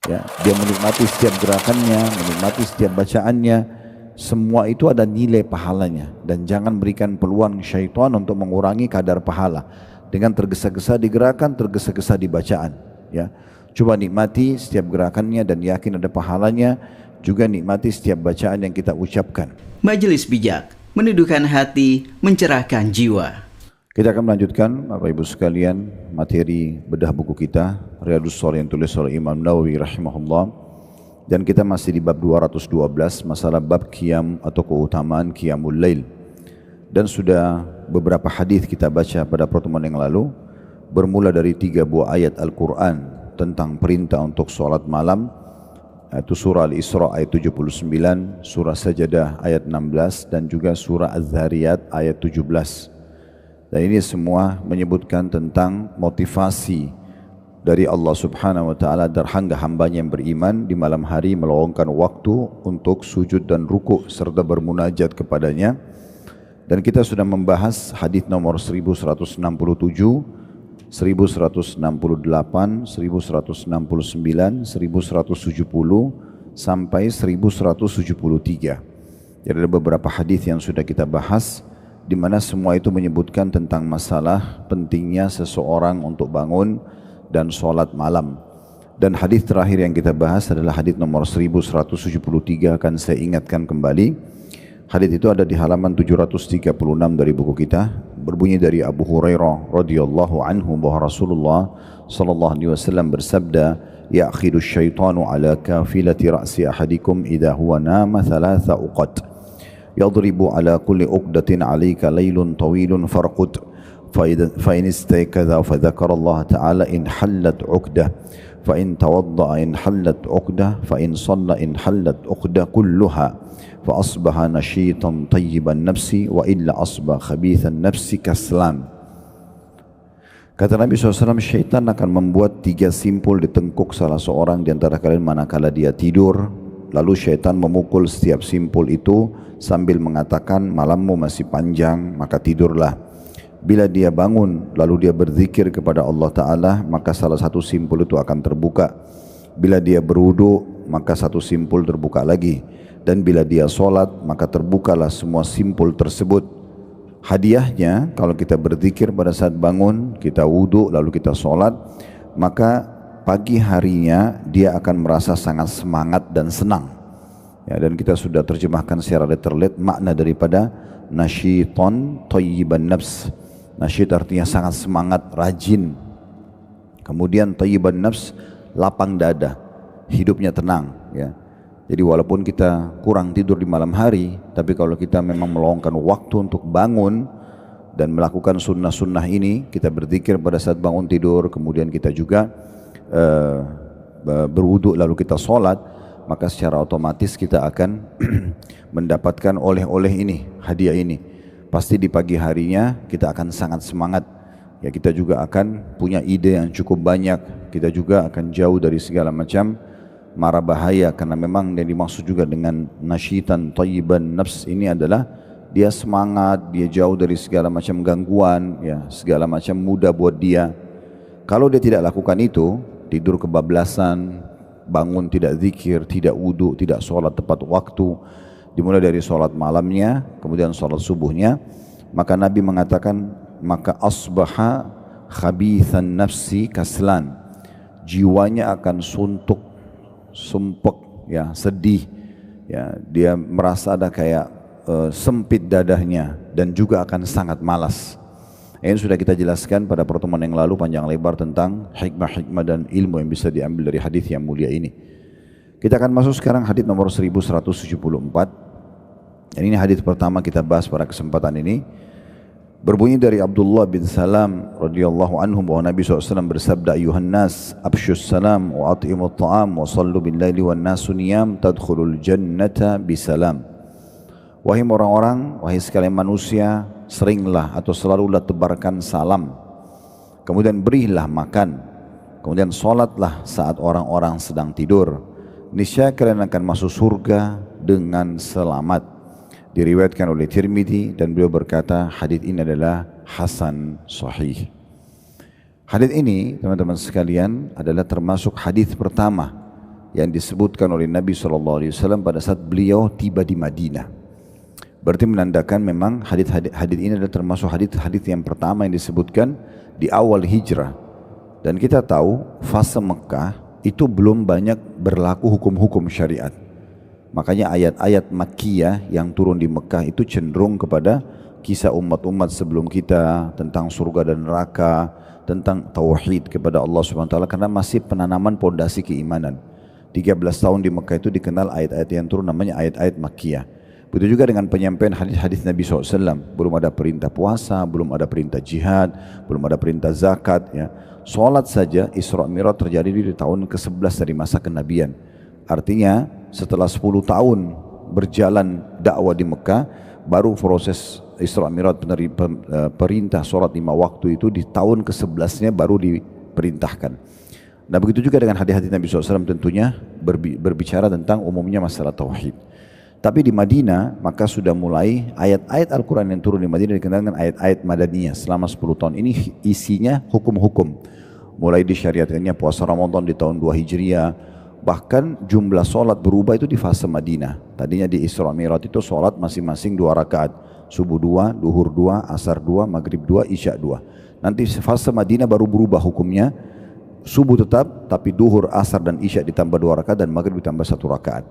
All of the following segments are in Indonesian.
Ya, dia menikmati setiap gerakannya, menikmati setiap bacaannya, semua itu ada nilai pahalanya. Dan jangan berikan peluang syaitan untuk mengurangi kadar pahala dengan tergesa-gesa di gerakan, tergesa-gesa di bacaan. Ya, coba nikmati setiap gerakannya dan yakin ada pahalanya. Juga nikmati setiap bacaan yang kita ucapkan. Majelis Bijak, meneduhkan hati, mencerahkan jiwa. Kita akan melanjutkan Bapak Ibu sekalian materi bedah buku kita Riyadhus Shalihin yang tulis oleh Imam Nawawi rahimahullah, dan kita masih di bab 212 masalah bab qiyam atau keutamaan qiyamul lail, dan sudah beberapa hadis kita baca pada pertemuan yang lalu, bermula dari 3 buah ayat Al-Quran tentang perintah untuk sholat malam, yaitu surah Al-Isra ayat 79, surah Sajadah ayat 16, dan juga surah Az-Zariyat ayat 17. Dan ini semua menyebutkan tentang motivasi dari Allah subhanahu wa ta'ala terhadap hambanya yang beriman di malam hari meluangkan waktu untuk sujud dan ruku serta bermunajat kepadanya. Dan kita sudah membahas hadis nomor 1167, 1168, 1169, 1170 sampai 1173. Jadi ada beberapa hadis yang sudah kita bahas, di mana semua itu menyebutkan tentang masalah pentingnya seseorang untuk bangun dan sholat malam. Dan hadis terakhir yang kita bahas adalah hadis nomor 1173, akan saya ingatkan kembali. Hadis itu ada di halaman 736 dari buku kita, berbunyi dari Abu Hurairah radhiyallahu anhu bahwa Rasulullah sallallahu alaihi wasallam bersabda, "Ya'khidu syaitanu ala kafilati ra'si ahadikum idza huwa nama thalatha uqad. يضرب على كل عقدة عليك ليل طويل فارقد فإن استيقظ فذكر الله تعالى إن حلت عقدة فإن توضأ إن حلت عقدة فإن صلى إن حلت عقدة كلها فأصبح نشيطا طيب النفس وإلا أصبح خبيث النفس كسلان." Kata Nabi SAW, syaitan akan membuat 3 simpul di tengkuk salah seorang di antara kalian manakala dia tidur. Lalu syaitan memukul setiap simpul itu sambil mengatakan, malammu masih panjang, maka tidurlah. Bila dia bangun, lalu dia berzikir kepada Allah Ta'ala, maka salah satu simpul itu akan terbuka. Bila dia berwudu, maka satu simpul terbuka lagi. Dan bila dia sholat, maka terbukalah semua simpul tersebut. Hadiahnya, kalau kita berzikir pada saat bangun, kita wudu, lalu kita sholat, maka pagi harinya dia akan merasa sangat semangat dan senang. Ya, dan kita sudah terjemahkan secara letterlet makna daripada nasyiton thayyiban nafs. Nasyid artinya sangat semangat, rajin. Kemudian thayyiban nafs, lapang dada, hidupnya tenang. Ya. Jadi walaupun kita kurang tidur di malam hari, tapi kalau kita memang meluangkan waktu untuk bangun dan melakukan sunnah-sunnah ini, kita berzikir pada saat bangun tidur, kemudian kita juga berwudu lalu kita sholat, maka secara otomatis kita akan mendapatkan oleh-oleh ini, hadiah ini. Pasti di pagi harinya kita akan sangat semangat. Ya, kita juga akan punya ide yang cukup banyak. Kita juga akan jauh dari segala macam mara bahaya, karena memang yang dimaksud juga dengan nasyitan thayyiban nafs ini adalah dia semangat, dia jauh dari segala macam gangguan, ya, segala macam mudah buat dia. Kalau dia tidak lakukan itu, tidur kebablasan, bangun tidak zikir, tidak wudu, tidak sholat tepat waktu, dimulai dari sholat malamnya, kemudian sholat subuhnya, maka Nabi mengatakan, maka asbaha khabithan nafsi kaslan, jiwanya akan suntuk, sumpek, ya, sedih, ya, dia merasa ada kayak sempit dadahnya, dan juga akan sangat malas. Ini sudah kita jelaskan pada pertemuan yang lalu panjang lebar tentang hikmah-hikmah dan ilmu yang bisa diambil dari hadis yang mulia ini. Kita akan masuk sekarang hadis nomor 1174. Dan ini hadis pertama kita bahas pada kesempatan ini. Berbunyi dari Abdullah bin Salam radhiyallahu anhu bahwa Nabi SAW bersabda, "Ayuhan nas, abshus salam wa at'imut ta'am wa sallu bil laili wan nasu niyam tadkhulul jannata bisalam." Wahai orang-orang, wahai sekalian manusia, seringlah atau selalulah tebarkan salam, kemudian berilah makan, kemudian sholatlah saat orang-orang sedang tidur. Niscaya kalian akan masuk surga dengan selamat. Diriwayatkan oleh Tirmidzi, dan beliau berkata hadis ini adalah hasan sahih. Hadis ini teman-teman sekalian adalah termasuk hadis pertama yang disebutkan oleh Nabi SAW pada saat beliau tiba di Madinah. Berarti menandakan memang hadis ini adalah termasuk hadis yang pertama yang disebutkan di awal hijrah. Dan kita tahu fase Mekah itu belum banyak berlaku hukum-hukum syariat. Makanya ayat-ayat Makkiyah yang turun di Mekah itu cenderung kepada kisah umat-umat sebelum kita tentang surga dan neraka, tentang tauhid kepada Allah SWT, karena masih penanaman pondasi keimanan. 13 tahun di Mekah itu dikenal ayat-ayat yang turun namanya ayat-ayat Makkiyah. Begitu juga dengan penyampaian hadis-hadis Nabi SAW. Belum ada perintah puasa, belum ada perintah jihad, belum ada perintah zakat. Ya. Salat saja Isra Mi'raj terjadi di tahun ke-11 dari masa kenabian. Artinya setelah 10 tahun berjalan dakwah di Mekah, baru proses Isra Mi'raj perintah salat 5 waktu itu di tahun ke-11-nya baru diperintahkan. Nah begitu juga dengan hadis-hadis Nabi SAW tentunya berbicara tentang umumnya masalah tauhid. Tapi di Madinah maka sudah mulai ayat-ayat Al-Quran yang turun di Madinah dikenal dengan ayat-ayat Madaniyah selama 10 tahun. Ini isinya hukum-hukum. Mulai disyariatkannya puasa Ramadan di tahun 2 Hijriah. Bahkan jumlah solat berubah itu di fase Madinah. Tadinya di Isra Mi'raj itu solat masing-masing 2 rakaat. Subuh 2, duhur 2, asar 2, maghrib 2, isya 2. Nanti fase Madinah baru berubah hukumnya. Subuh tetap, tapi duhur, asar dan isya ditambah 2 rakaat dan maghrib ditambah 1 rakaat.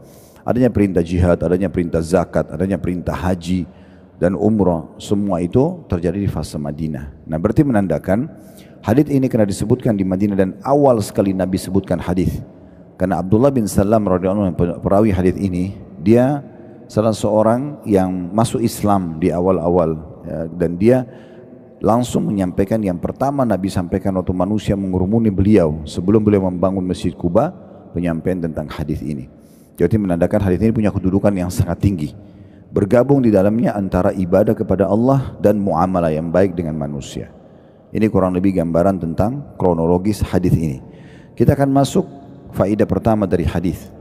Adanya perintah jihad, adanya perintah zakat, adanya perintah haji dan umrah. Semua itu terjadi di fase Madinah. Nah berarti menandakan hadis ini kena disebutkan di Madinah dan awal sekali Nabi sebutkan hadis. Karena Abdullah bin Salam radhiyallahu anhu perawi hadis ini, dia salah seorang yang masuk Islam di awal-awal ya, dan dia langsung menyampaikan yang pertama Nabi sampaikan waktu manusia mengurumuni beliau sebelum beliau membangun Masjid Quba, penyampaian tentang hadis ini. Jadi menandakan hadis ini punya kedudukan yang sangat tinggi. Bergabung di dalamnya antara ibadah kepada Allah dan muamalah yang baik dengan manusia. Ini kurang lebih gambaran tentang kronologis hadis ini. Kita akan masuk faedah pertama dari hadis.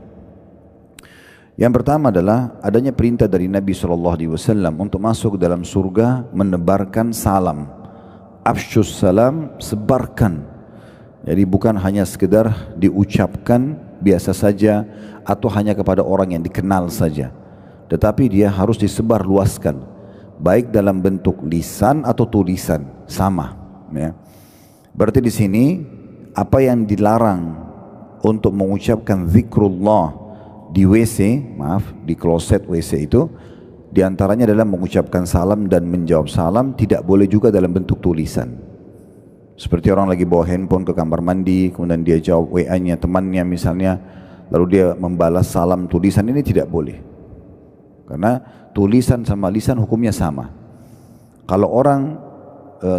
Yang pertama adalah adanya perintah dari Nabi SAW untuk masuk ke dalam surga menebarkan salam. Afsyus salam, sebarkan. Jadi bukan hanya sekedar diucapkan biasa saja atau hanya kepada orang yang dikenal saja. Tetapi dia harus disebar luaskan. Baik dalam bentuk lisan atau tulisan, sama. Ya. Berarti di sini apa yang dilarang untuk mengucapkan zikrullah di WC, di kloset WC itu, diantaranya adalah mengucapkan salam dan menjawab salam tidak boleh juga dalam bentuk tulisan. Seperti orang lagi bawa handphone ke kamar mandi, kemudian dia jawab WA-nya temannya misalnya, lalu dia membalas salam tulisan, ini tidak boleh. Karena tulisan sama lisan hukumnya sama. Kalau orang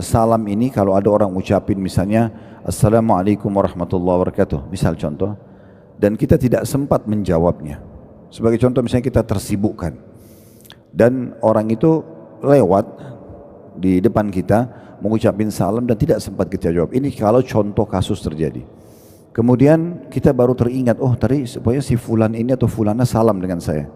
salam ini, kalau ada orang ucapin misalnya Assalamualaikum warahmatullahi wabarakatuh, misal contoh, dan kita tidak sempat menjawabnya. Sebagai contoh misalnya kita tersibukkan dan orang itu lewat di depan kita mengucapin salam dan tidak sempat kita jawab. Ini kalau contoh kasus terjadi. Kemudian kita baru teringat, oh tadi supaya si fulan ini atau fulana salam dengan saya.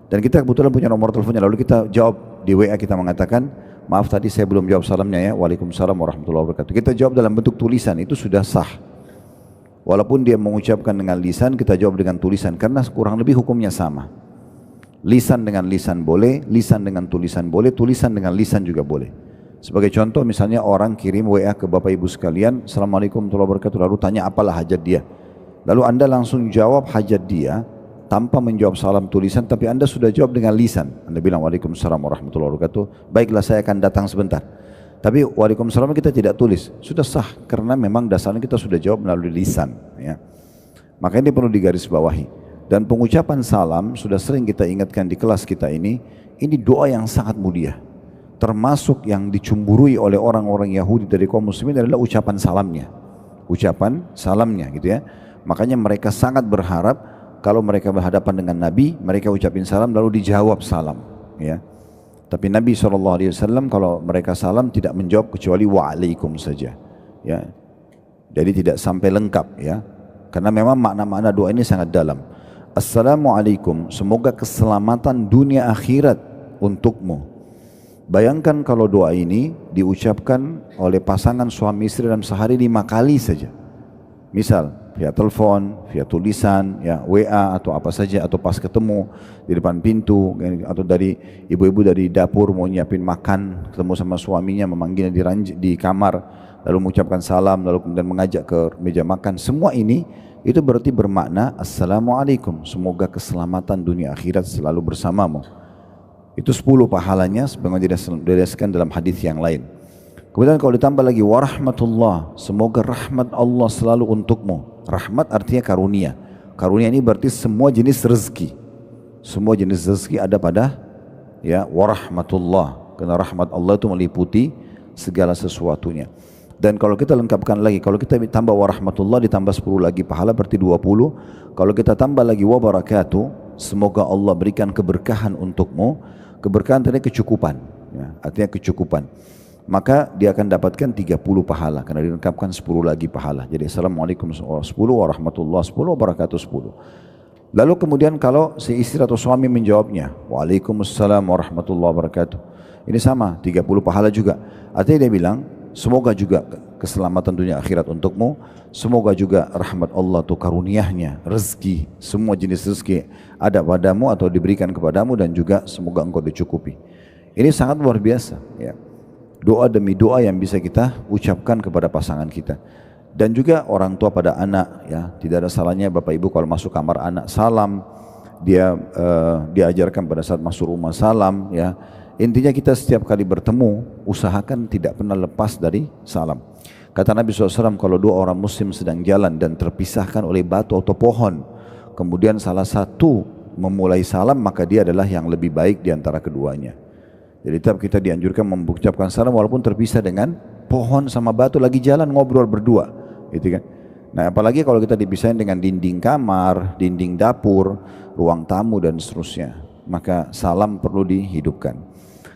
Dan kita kebetulan punya nomor teleponnya, lalu kita jawab di WA, kita mengatakan, maaf tadi saya belum jawab salamnya ya, waalaikumsalam warahmatullahi wabarakatuh. Kita jawab dalam bentuk tulisan, itu sudah sah. Walaupun dia mengucapkan dengan lisan, kita jawab dengan tulisan, karena kurang lebih hukumnya sama. Lisan dengan lisan boleh, lisan dengan tulisan boleh, tulisan dengan lisan juga boleh. Sebagai contoh misalnya orang kirim WA ke Bapak Ibu sekalian, Assalamualaikum warahmatullahi wabarakatuh, lalu tanya apalah hajat dia. Lalu Anda langsung jawab hajat dia tanpa menjawab salam tulisan, tapi Anda sudah jawab dengan lisan. Anda bilang Waalaikumsalam warahmatullahi wabarakatuh, baiklah saya akan datang sebentar. Tapi Waalaikumsalam kita tidak tulis, sudah sah karena memang dasarnya kita sudah jawab melalui lisan. Ya. Makanya ini perlu digarisbawahi. Dan pengucapan salam sudah sering kita ingatkan di kelas kita ini doa yang sangat mulia. Termasuk yang dicemburui oleh orang-orang Yahudi dari kaum muslimin adalah ucapan salamnya. Ucapan salamnya gitu ya. Makanya mereka sangat berharap kalau mereka berhadapan dengan Nabi, mereka ucapin salam lalu dijawab salam. Ya. Tapi Nabi SAW kalau mereka salam tidak menjawab kecuali wa'alaikum saja. Ya. Jadi tidak sampai lengkap ya. Karena memang makna-makna doa ini sangat dalam. Assalamualaikum, semoga keselamatan dunia akhirat untukmu. Bayangkan kalau doa ini diucapkan oleh pasangan suami istri dalam sehari 5 kali saja. Misal, via telepon, via tulisan, ya WA atau apa saja, atau pas ketemu di depan pintu, atau dari ibu-ibu dari dapur mau nyiapin makan, ketemu sama suaminya memanggilnya di kamar, lalu mengucapkan salam, lalu kemudian mengajak ke meja makan. Semua ini itu berarti bermakna Assalamualaikum, semoga keselamatan dunia akhirat selalu bersamamu. Itu 10 pahalanya sebagaimana didasarkan dalam hadis yang lain. Kemudian kalau ditambah lagi warahmatullah, semoga rahmat Allah selalu untukmu. Rahmat artinya karunia. Karunia ini berarti semua jenis rezeki. Semua jenis rezeki ada pada ya warahmatullah. Karena rahmat Allah itu meliputi segala sesuatunya. Dan kalau kita lengkapkan lagi, kalau kita tambah warahmatullah ditambah 10 lagi pahala berarti 20. Kalau kita tambah lagi wabarakatuh, semoga Allah berikan keberkahan untukmu. Keberkahan tadi kecukupan, ya, artinya kecukupan. Maka dia akan dapatkan 30 pahala karena dilengkapkan 10 lagi pahala. Jadi Assalamualaikum 10, warahmatullah 10, wabarakatuh 10. Lalu kemudian kalau si istri atau suami menjawabnya, Waalaikumsalam warahmatullahi wabarakatuh. Ini sama, 30 pahala juga. Artinya dia bilang, semoga juga keselamatan dunia akhirat untukmu, semoga juga rahmat Allah atau karuniahnya, rezeki, semua jenis rezeki ada padamu atau diberikan kepadamu, dan juga semoga engkau dicukupi. Ini sangat luar biasa, ya. Doa demi doa yang bisa kita ucapkan kepada pasangan kita. Dan juga orang tua pada anak, ya, tidak ada salahnya Bapak Ibu kalau masuk kamar anak salam, dia diajarkan pada saat masuk rumah salam, ya. Intinya kita setiap kali bertemu usahakan tidak pernah lepas dari salam. Kata Nabi SAW, kalau dua orang muslim sedang jalan dan terpisahkan oleh batu atau pohon, kemudian salah satu memulai salam, maka dia adalah yang lebih baik di antara keduanya. Jadi tetap kita dianjurkan mengucapkan salam walaupun terpisah dengan pohon sama batu, lagi jalan ngobrol berdua, gitu kan. Nah, apalagi kalau kita dipisahin dengan dinding kamar, dinding dapur, ruang tamu dan seterusnya, maka salam perlu dihidupkan.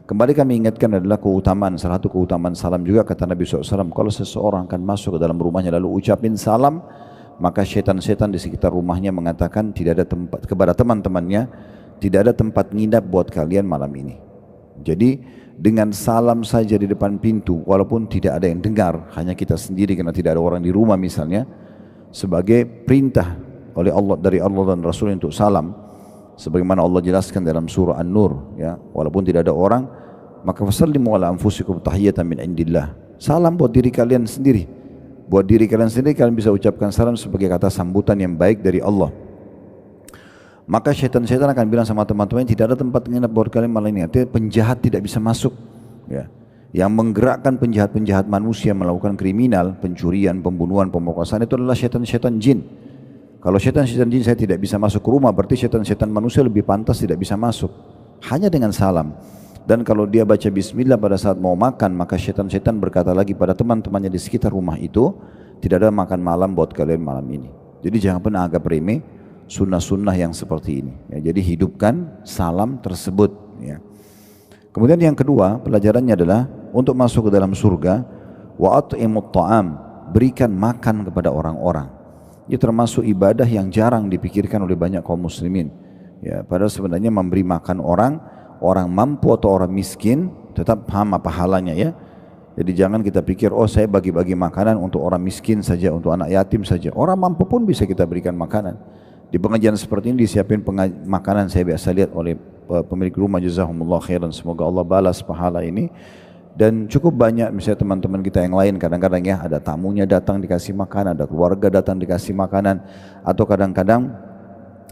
Kembali kami ingatkan adalah keutamaan, salah satu keutamaan salam juga kata Nabi SAW, kalau seseorang akan masuk ke dalam rumahnya lalu ucapin salam, maka setan-setan di sekitar rumahnya mengatakan tidak ada tempat kepada teman-temannya, tidak ada tempat nginap buat kalian malam ini. Jadi dengan salam saja di depan pintu, walaupun tidak ada yang dengar, hanya kita sendiri karena tidak ada orang di rumah misalnya, sebagai perintah oleh Allah, dari Allah dan Rasul untuk salam, sebagaimana Allah jelaskan dalam surah An-Nur, ya, walaupun tidak ada orang, maka fasallimu ala anfusikum tahiyatan min indillah. Salam buat diri kalian sendiri. Buat diri kalian sendiri kalian bisa ucapkan salam sebagai kata sambutan yang baik dari Allah. Maka syaitan-syaitan akan bilang sama teman-teman, tidak ada tempat nginap buat kalian malam ini. Artinya penjahat tidak bisa masuk, ya. Yang menggerakkan penjahat-penjahat manusia melakukan kriminal, pencurian, pembunuhan, pemerkosaan itu adalah syaitan-syaitan jin. Kalau syaitan-syaitan jin saya tidak bisa masuk ke rumah, berarti syaitan-syaitan manusia lebih pantas tidak bisa masuk. Hanya dengan salam. Dan kalau dia baca bismillah pada saat mau makan, maka syaitan-syaitan berkata lagi pada teman-temannya di sekitar rumah itu, tidak ada makan malam buat kalian malam ini. Jadi jangan pernah anggap remeh sunnah-sunnah yang seperti ini, ya. Jadi hidupkan salam tersebut, ya. Kemudian yang kedua pelajarannya adalah untuk masuk ke dalam surga, wa at'imut ta'am, berikan makan kepada orang-orang. Ini termasuk ibadah yang jarang dipikirkan oleh banyak kaum muslimin, ya. Padahal sebenarnya memberi makan orang mampu atau orang miskin tetap sama pahalanya, ya. Jadi jangan kita pikir, oh saya bagi-bagi makanan untuk orang miskin saja, untuk anak yatim saja. Orang mampu pun bisa kita berikan makanan. Di pengajian seperti ini disiapin makanan, saya biasa lihat oleh pemilik rumah, jazahumullah khairan, semoga Allah balas pahala ini. Dan cukup banyak misalnya teman-teman kita yang lain, kadang-kadang ya ada tamunya datang dikasih makanan, ada keluarga datang dikasih makanan, atau kadang-kadang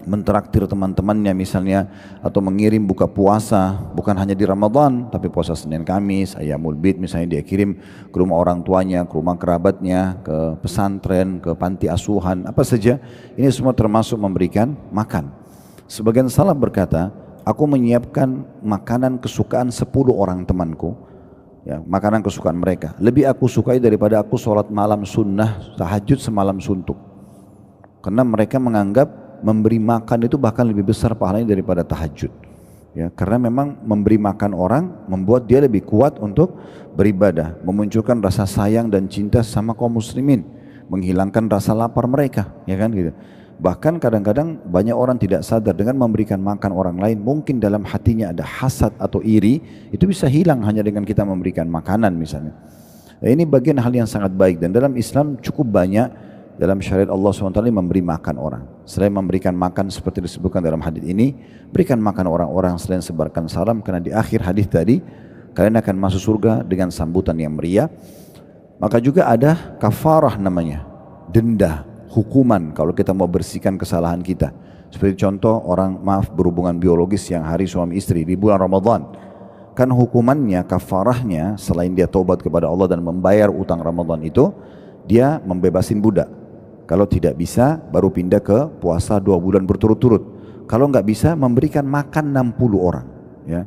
mentraktir teman-temannya misalnya, atau mengirim buka puasa, bukan hanya di Ramadan tapi puasa Senin Kamis, Ayyamul Bid misalnya, dia kirim ke rumah orang tuanya, ke rumah kerabatnya, ke pesantren, ke panti asuhan, apa saja. Ini semua termasuk memberikan makan. Sebagian salaf berkata, aku menyiapkan makanan kesukaan 10 orang temanku, ya, makanan kesukaan mereka, lebih aku sukai daripada aku sholat malam sunnah tahajud semalam suntuk. Karena mereka menganggap memberi makan itu bahkan lebih besar pahalanya daripada tahajud, ya, karena memang memberi makan orang membuat dia lebih kuat untuk beribadah, memunculkan rasa sayang dan cinta sama kaum muslimin, menghilangkan rasa lapar mereka, ya kan gitu. Bahkan kadang-kadang banyak orang tidak sadar dengan memberikan makan orang lain, mungkin dalam hatinya ada hasad atau iri, itu bisa hilang hanya dengan kita memberikan makanan misalnya. Nah, ini bagian hal yang sangat baik, dan dalam Islam cukup banyak dalam syariat Allah SWT memberi makan orang. Selain memberikan makan seperti disebutkan dalam hadis ini, berikan makan orang-orang selain sebarkan salam, karena di akhir hadis tadi kalian akan masuk surga dengan sambutan yang meriah. Maka juga ada kafarah namanya, denda, hukuman kalau kita mau bersihkan kesalahan kita. Seperti contoh orang berhubungan biologis yang hari suami istri di bulan Ramadan. Kan hukumannya, kafarahnya selain dia taubat kepada Allah dan membayar utang Ramadan itu, dia membebasin budak. Kalau tidak bisa baru pindah ke puasa 2 bulan berturut-turut. Kalau nggak bisa memberikan makan 60 orang, ya.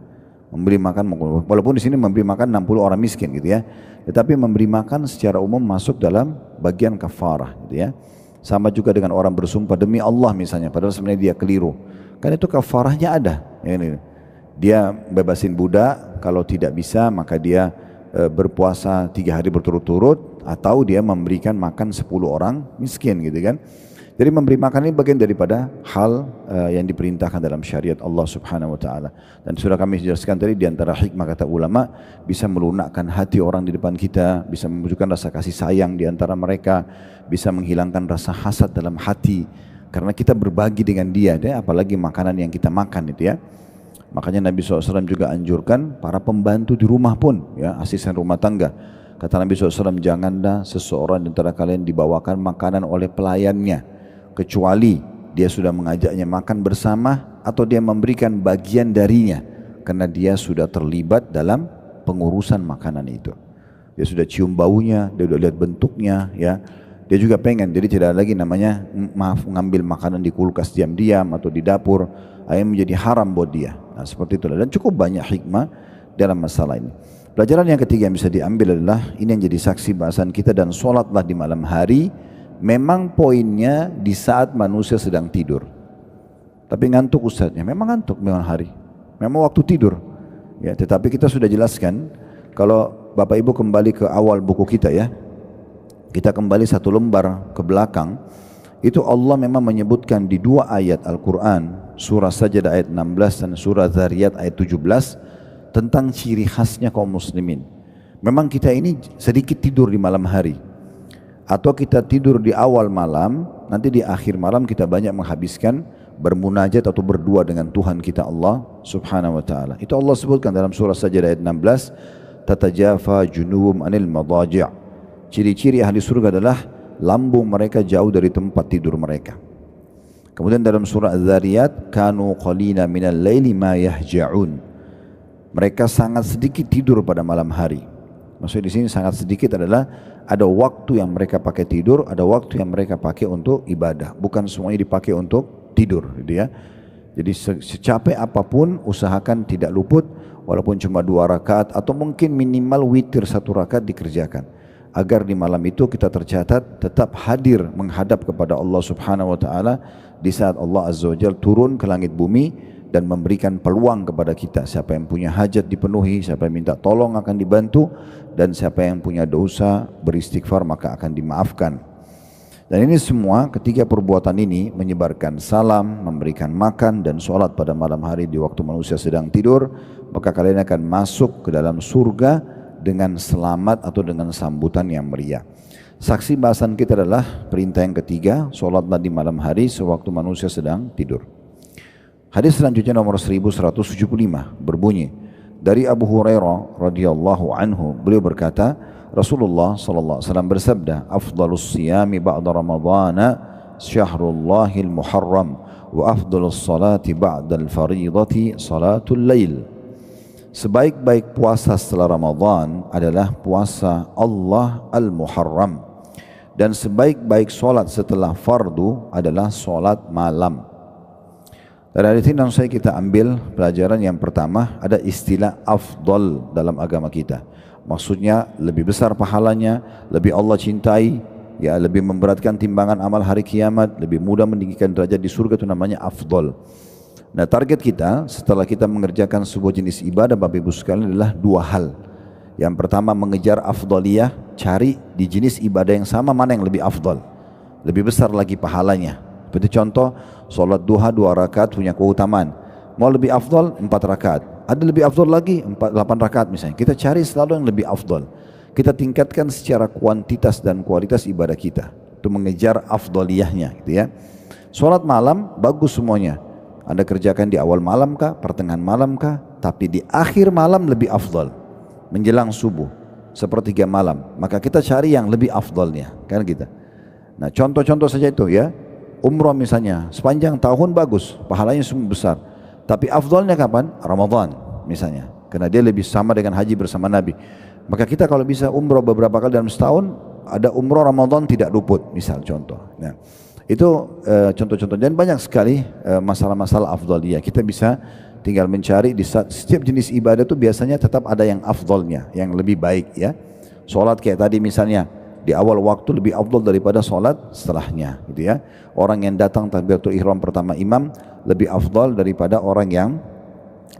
Memberi makan, walaupun di sini memberi makan 60 orang miskin gitu ya. Tetapi memberi makan secara umum masuk dalam bagian kafarah gitu ya. Sama juga dengan orang bersumpah demi Allah misalnya, padahal sebenarnya dia keliru. Kan itu kafarahnya ada. Ya, ini. Dia bebasin budak, kalau tidak bisa maka dia berpuasa 3 hari berturut-turut, atau dia memberikan makan 10 orang miskin gitu kan. Jadi memberi makan ini bagian daripada hal yang diperintahkan dalam syariat Allah Subhanahu wa taala. Dan sudah kami jelaskan tadi, di antara hikmah kata ulama, bisa melunakkan hati orang di depan kita, bisa menunjukkan rasa kasih sayang di antara mereka, bisa menghilangkan rasa hasad dalam hati karena kita berbagi dengan dia, apalagi makanan yang kita makan itu ya. Makanya Nabi SAW juga anjurkan para pembantu di rumah pun, ya, asisten rumah tangga. Kata Nabi SAW, janganlah seseorang di antara kalian dibawakan makanan oleh pelayannya, kecuali dia sudah mengajaknya makan bersama atau dia memberikan bagian darinya, karena dia sudah terlibat dalam pengurusan makanan itu. Dia sudah cium baunya, dia sudah lihat bentuknya, ya. Dia juga pengen, jadi tidak lagi namanya ngambil makanan di kulkas diam-diam atau di dapur, yang menjadi haram buat dia. Nah, seperti itulah, dan cukup banyak hikmah dalam masalah ini. Pelajaran yang ketiga yang bisa diambil adalah, ini yang jadi saksi bahasan kita, dan sholatlah di malam hari. Memang poinnya di saat manusia sedang tidur. Tapi ngantuk ustadznya, memang ngantuk memang hari, memang waktu tidur. Ya, tetapi kita sudah jelaskan, kalau Bapak Ibu kembali ke awal buku kita ya, kita kembali 1 lembar ke belakang, itu Allah memang menyebutkan di 2 ayat Al-Quran, surah Sajdah ayat 16 dan surah Zariyat ayat 17, tentang ciri khasnya kaum muslimin. Memang kita ini sedikit tidur di malam hari, atau kita tidur di awal malam, nanti di akhir malam kita banyak menghabiskan bermunajat atau berdua dengan Tuhan kita Allah Subhanahu wa taala. Itu Allah sebutkan dalam surah Sajdah ayat 16, tatajafa junuhum anil madaji'. Ciri-ciri ahli surga adalah lambung mereka jauh dari tempat tidur mereka. Kemudian dalam surah Az-Zariyat, kanu qalina minal laili ma yahja'un. Mereka sangat sedikit tidur pada malam hari. Maksudnya di sini sangat sedikit adalah ada waktu yang mereka pakai tidur, ada waktu yang mereka pakai untuk ibadah. Bukan semuanya dipakai untuk tidur, gitu ya. Jadi secapek apapun usahakan tidak luput, walaupun cuma 2 rakaat atau mungkin minimal witir 1 rakaat dikerjakan, agar di malam itu kita tercatat tetap hadir menghadap kepada Allah Subhanahu wa taala di saat Allah Azza wa Jalla turun ke langit bumi dan memberikan peluang kepada kita. Siapa yang punya hajat dipenuhi, siapa yang minta tolong akan dibantu, dan siapa yang punya dosa beristighfar maka akan dimaafkan. Dan ini semua, ketiga perbuatan ini, menyebarkan salam, memberikan makan dan sholat pada malam hari di waktu manusia sedang tidur, maka kalian akan masuk ke dalam surga dengan selamat atau dengan sambutan yang meriah. Saksi bahasan kita adalah perintah yang ketiga, sholatlah di malam hari sewaktu manusia sedang tidur. Hadis selanjutnya nomor 1175 berbunyi dari Abu Hurairah radhiyallahu anhu, beliau berkata, Rasulullah sallallahu alaihi wasallam bersabda, afdhalus siyami ba'da ramadhana syahrullahil muharram wa afdhalus salati ba'dal fardhati salatul lail. Sebaik-baik puasa setelah Ramadan adalah puasa Allah Al-Muharram, dan sebaik-baik solat setelah fardu adalah solat malam. Dari hadis ini saya kita ambil pelajaran yang pertama, ada istilah afdal dalam agama kita. Maksudnya lebih besar pahalanya, lebih Allah cintai, ya, lebih memberatkan timbangan amal hari kiamat, lebih mudah meninggikan derajat di surga, itu namanya afdal. Nah, target kita setelah kita mengerjakan sebuah jenis ibadah Bapak Ibu sekalian adalah 2 hal. Yang pertama, mengejar afdaliyah, cari di jenis ibadah yang sama mana yang lebih afdal, lebih besar lagi pahalanya. Seperti contoh, sholat duha 2 rakaat punya keutamaan. Mau lebih afdal 4 rakaat, ada lebih afdal lagi 8 rakaat misalnya. Kita cari selalu yang lebih afdal. Kita tingkatkan secara kuantitas dan kualitas ibadah kita. untuk mengejar afdaliyahnya gitu ya. Sholat malam bagus semuanya. Anda kerjakan di awal malam kah, pertengahan malam kah, tapi di akhir malam lebih afdal. Menjelang subuh, sepertiga malam, maka kita cari yang lebih afdalnya, kan kita. Nah, contoh-contoh saja itu ya. Umrah misalnya, sepanjang tahun bagus, pahalanya semua besar. Tapi afdalnya kapan? Ramadan misalnya. Karena dia lebih sama dengan haji bersama Nabi. Maka kita kalau bisa umrah beberapa kali dalam setahun, ada umrah Ramadan tidak luput, misal contoh. Nah, itu contoh-contoh, dan banyak sekali masalah-masalah afdaliyah. Kita bisa tinggal mencari di setiap jenis ibadah itu biasanya tetap ada yang afdalnya, yang lebih baik ya. Sholat kayak tadi misalnya, di awal waktu lebih afdal daripada sholat setelahnya gitu ya. Orang yang datang takbiratul ihram pertama imam lebih afdal daripada orang yang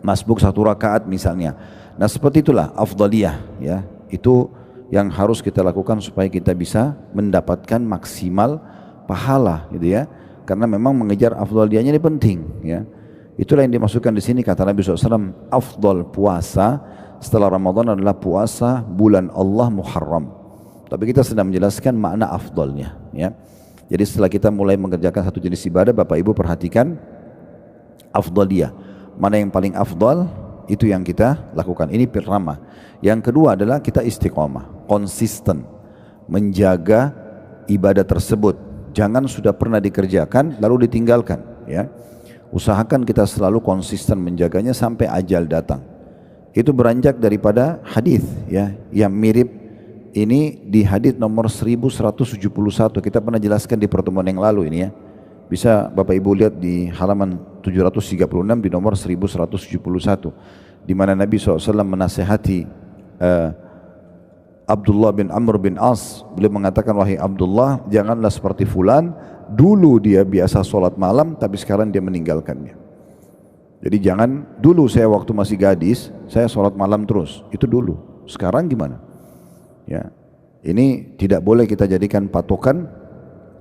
masbuk 1 rakaat misalnya. Nah seperti itulah afdaliyah ya. Itu yang harus kita lakukan supaya kita bisa mendapatkan maksimal pahala gitu ya. Karena memang mengejar afdaliyahnya ini penting ya. Itulah yang dimaksudkan di sini kata Nabi SAW, afdal puasa setelah Ramadan adalah puasa bulan Allah Muharram. Tapi kita sedang menjelaskan makna afdalnya ya. Jadi setelah kita mulai mengerjakan satu jenis ibadah, Bapak Ibu perhatikan afdaliyah. Mana yang paling afdal, itu yang kita lakukan. Ini pertama. Yang kedua adalah kita istiqomah, konsisten menjaga ibadah tersebut. Jangan sudah pernah dikerjakan lalu ditinggalkan ya. Usahakan kita selalu konsisten menjaganya sampai ajal datang. Itu beranjak daripada hadis ya, yang mirip ini di hadis nomor 1171. Kita pernah jelaskan di pertemuan yang lalu ini ya. Bisa Bapak Ibu lihat di halaman 736 di nomor 1171, di mana Nabi SAW menasihati Abdullah bin Amr bin As. Beliau mengatakan, wahai Abdullah, janganlah seperti fulan, dulu dia biasa sholat malam tapi sekarang dia meninggalkannya. Jadi jangan, dulu saya waktu masih gadis saya sholat malam terus, itu dulu. Sekarang gimana ya? Ini tidak boleh kita jadikan patokan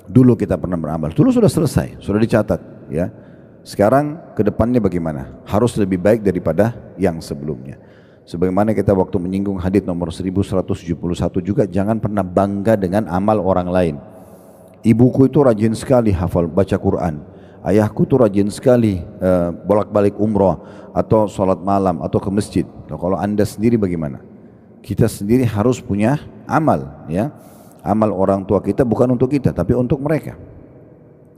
dulu kita pernah beramal. Dulu sudah selesai, sudah dicatat ya. Sekarang ke depannya bagaimana? Harus lebih baik daripada yang sebelumnya. Sebagaimana kita waktu menyinggung hadis nomor 1171 juga, jangan pernah bangga dengan amal orang lain. Ibuku itu rajin sekali hafal baca Quran, ayahku itu rajin sekali bolak-balik umrah atau sholat malam atau ke masjid. Kalau anda sendiri bagaimana? Kita sendiri harus punya amal ya. Amal orang tua kita bukan untuk kita tapi untuk mereka.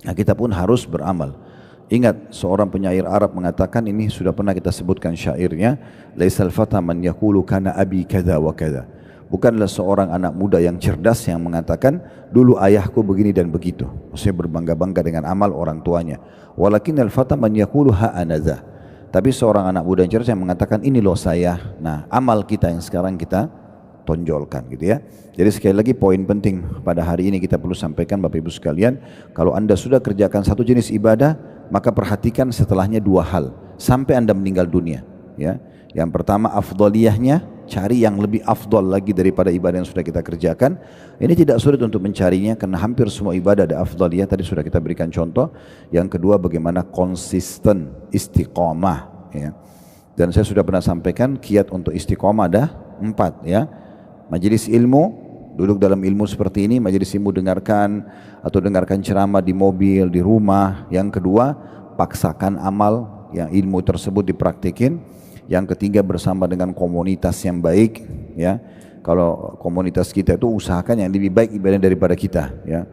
Nah, kita pun harus beramal. Ingat, seorang penyair Arab mengatakan, ini sudah pernah kita sebutkan syairnya, laisal fata man yaqulu kana abi kadza wa kadza. Bukanlah seorang anak muda yang cerdas yang mengatakan dulu ayahku begini dan begitu, maksudnya berbangga-bangga dengan amal orang tuanya. Walakinnal fata man yaqulu ha anaza. Tapi seorang anak muda yang cerdas yang mengatakan ini loh saya. Nah, amal kita yang sekarang kita tonjolkan gitu ya. Jadi sekali lagi poin penting pada hari ini kita perlu sampaikan Bapak Ibu sekalian, kalau anda sudah kerjakan satu jenis ibadah, maka perhatikan setelahnya dua hal sampai anda meninggal dunia ya. Yang pertama afdaliyahnya, cari yang lebih afdal lagi daripada ibadah yang sudah kita kerjakan. Ini tidak sulit untuk mencarinya karena hampir semua ibadah ada afdaliyah, tadi sudah kita berikan contoh. Yang kedua bagaimana konsisten, istiqomah ya. Dan saya sudah pernah sampaikan kiat untuk istiqomah ada 4 ya. Majelis ilmu, duduk dalam ilmu seperti ini, majelis ilmu dengarkan atau dengarkan ceramah di mobil, di rumah. Yang kedua, paksakan amal yang ilmu tersebut dipraktikin. Yang ketiga, bersama dengan komunitas yang baik ya. Kalau komunitas kita itu usahakan yang lebih baik ibadah daripada kita ya.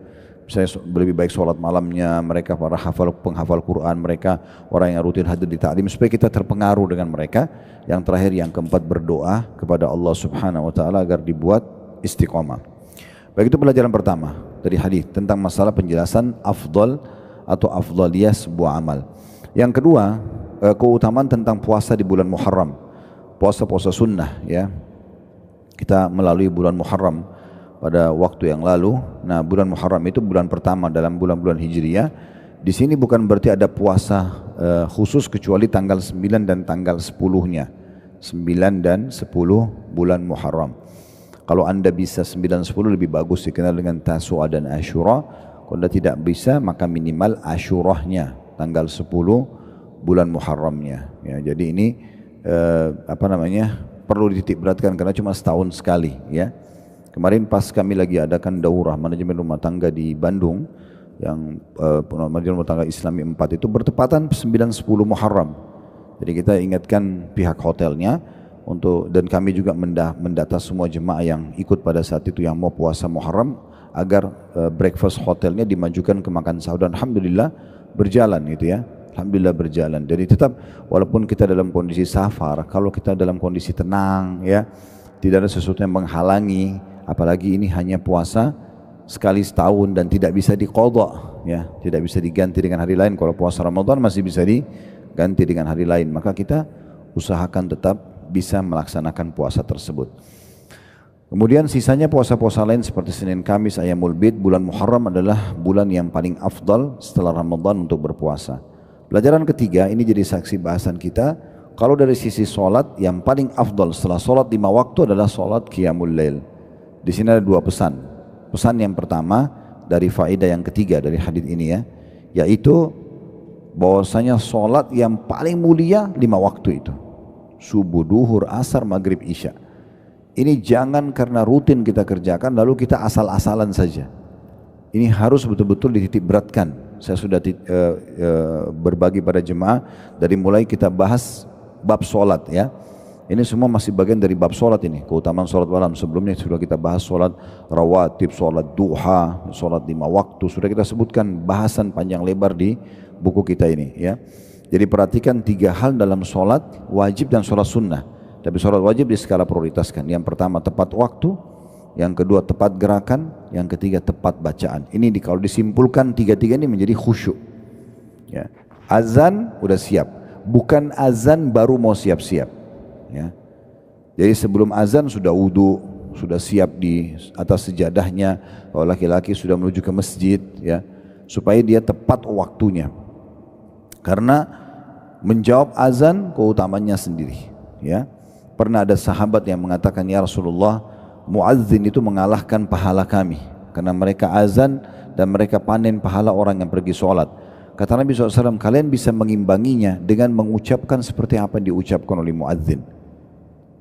Saya lebih baik sholat malamnya mereka, para penghafal Quran mereka, orang yang rutin hadir di ta'lim, supaya kita terpengaruh dengan mereka. Yang terakhir, yang keempat, berdoa kepada Allah Subhanahu wa taala agar dibuat istiqomah. Baik, itu pelajaran pertama dari hadis tentang masalah penjelasan afdal atau afdaliyah sebuah amal. Yang kedua, keutamaan tentang puasa di bulan Muharram, puasa-puasa sunnah ya. Kita melalui bulan Muharram pada waktu yang lalu. Nah, bulan Muharram itu bulan pertama dalam bulan-bulan Hijriyah. Di sini bukan berarti ada puasa khusus kecuali tanggal 9 dan tanggal 10-nya. 9 dan 10 bulan Muharram. Kalau anda bisa 9 10 lebih bagus, dikenal dengan Tasu'a dan Asyura. Kalau anda tidak bisa maka minimal Asyurahnya tanggal 10 bulan Muharramnya ya. Jadi ini perlu dititik beratkan karena cuma setahun sekali ya. Kemarin pas kami lagi adakan daurah manajemen rumah tangga di Bandung, yang manajemen rumah tangga Islami 4 itu bertepatan 9-10 Muharram. Jadi kita ingatkan pihak hotelnya dan kami juga mendata semua jemaah yang ikut pada saat itu yang mau puasa Muharram agar breakfast hotelnya dimajukan ke makan sahur, dan alhamdulillah berjalan gitu ya. Alhamdulillah berjalan. Jadi tetap walaupun kita dalam kondisi safar, kalau kita dalam kondisi tenang ya, tidak ada sesuatu yang menghalangi, apalagi ini hanya puasa sekali setahun dan tidak bisa diqadha ya, tidak bisa diganti dengan hari lain. Kalau puasa Ramadan masih bisa diganti dengan hari lain, maka kita usahakan tetap bisa melaksanakan puasa tersebut. Kemudian sisanya puasa-puasa lain seperti Senin, Kamis, Ayyamul Bid, bulan Muharram adalah bulan yang paling afdal setelah Ramadan untuk berpuasa. Pelajaran ketiga, ini jadi saksi bahasan kita. Kalau dari sisi solat, yang paling afdal setelah solat 5 waktu adalah solat Qiyamul Lail. Di sini ada 2 pesan. Pesan yang pertama dari faedah yang ketiga dari hadis ini ya, yaitu bahwasanya solat yang paling mulia 5 waktu itu. Subuh, duhur, asar, maghrib, isya. Ini jangan karena rutin kita kerjakan lalu kita asal-asalan saja. Ini harus betul-betul dititik beratkan. Saya sudah berbagi pada jemaah dari mulai kita bahas bab solat ya. Ini semua masih bagian dari bab solat ini, keutamaan solat malam. Sebelumnya sudah kita bahas solat rawatib, solat duha, solat 5 waktu. Sudah kita sebutkan bahasan panjang lebar di buku kita ini ya. Jadi perhatikan 3 hal dalam solat wajib dan solat sunnah. Tapi solat wajib di skala prioritaskan. Yang pertama tepat waktu, yang kedua tepat gerakan, yang ketiga tepat bacaan. Ini kalau disimpulkan 3-3 ini menjadi khusyuk. Ya. Azan udah siap, bukan azan baru mau siap-siap. Ya. Jadi sebelum azan sudah wudu, sudah siap di atas sejadahnya. Kalau laki-laki sudah menuju ke masjid, ya, supaya dia tepat waktunya. Karena menjawab azan keutamanya sendiri. Ya. Pernah ada sahabat yang mengatakan, ya Rasulullah, muazzin itu mengalahkan pahala kami karena mereka azan dan mereka panen pahala orang yang pergi sholat. Kata Nabi SAW, kalian bisa mengimbanginya dengan mengucapkan seperti apa yang diucapkan oleh muazzin.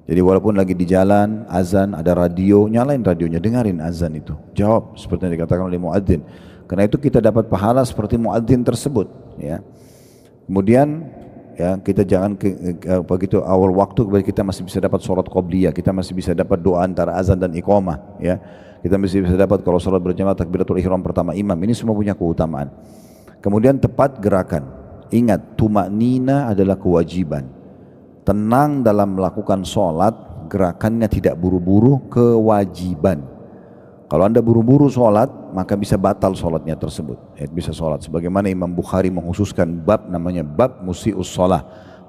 Jadi walaupun lagi di jalan azan, ada radio, nyalain radionya, dengarin azan itu, jawab seperti yang dikatakan oleh muazzin. Karena itu kita dapat pahala seperti muazzin tersebut ya. Kemudian ya, kita jangan begitu awal waktu kita masih bisa dapat sholat qobliyah, kita masih bisa dapat doa antara azan dan iqamah ya. Kita masih bisa dapat kalau sholat berjamaah takbiratul ihram pertama imam. Ini semua punya keutamaan. Kemudian tepat gerakan. Ingat, tumaknina adalah kewajiban. Tenang dalam melakukan sholat, gerakannya tidak buru-buru, kewajiban. Kalau anda buru-buru sholat, maka bisa batal sholatnya tersebut. Bisa sholat. Sebagaimana Imam Bukhari mengkhususkan bab namanya bab musi'us sholah.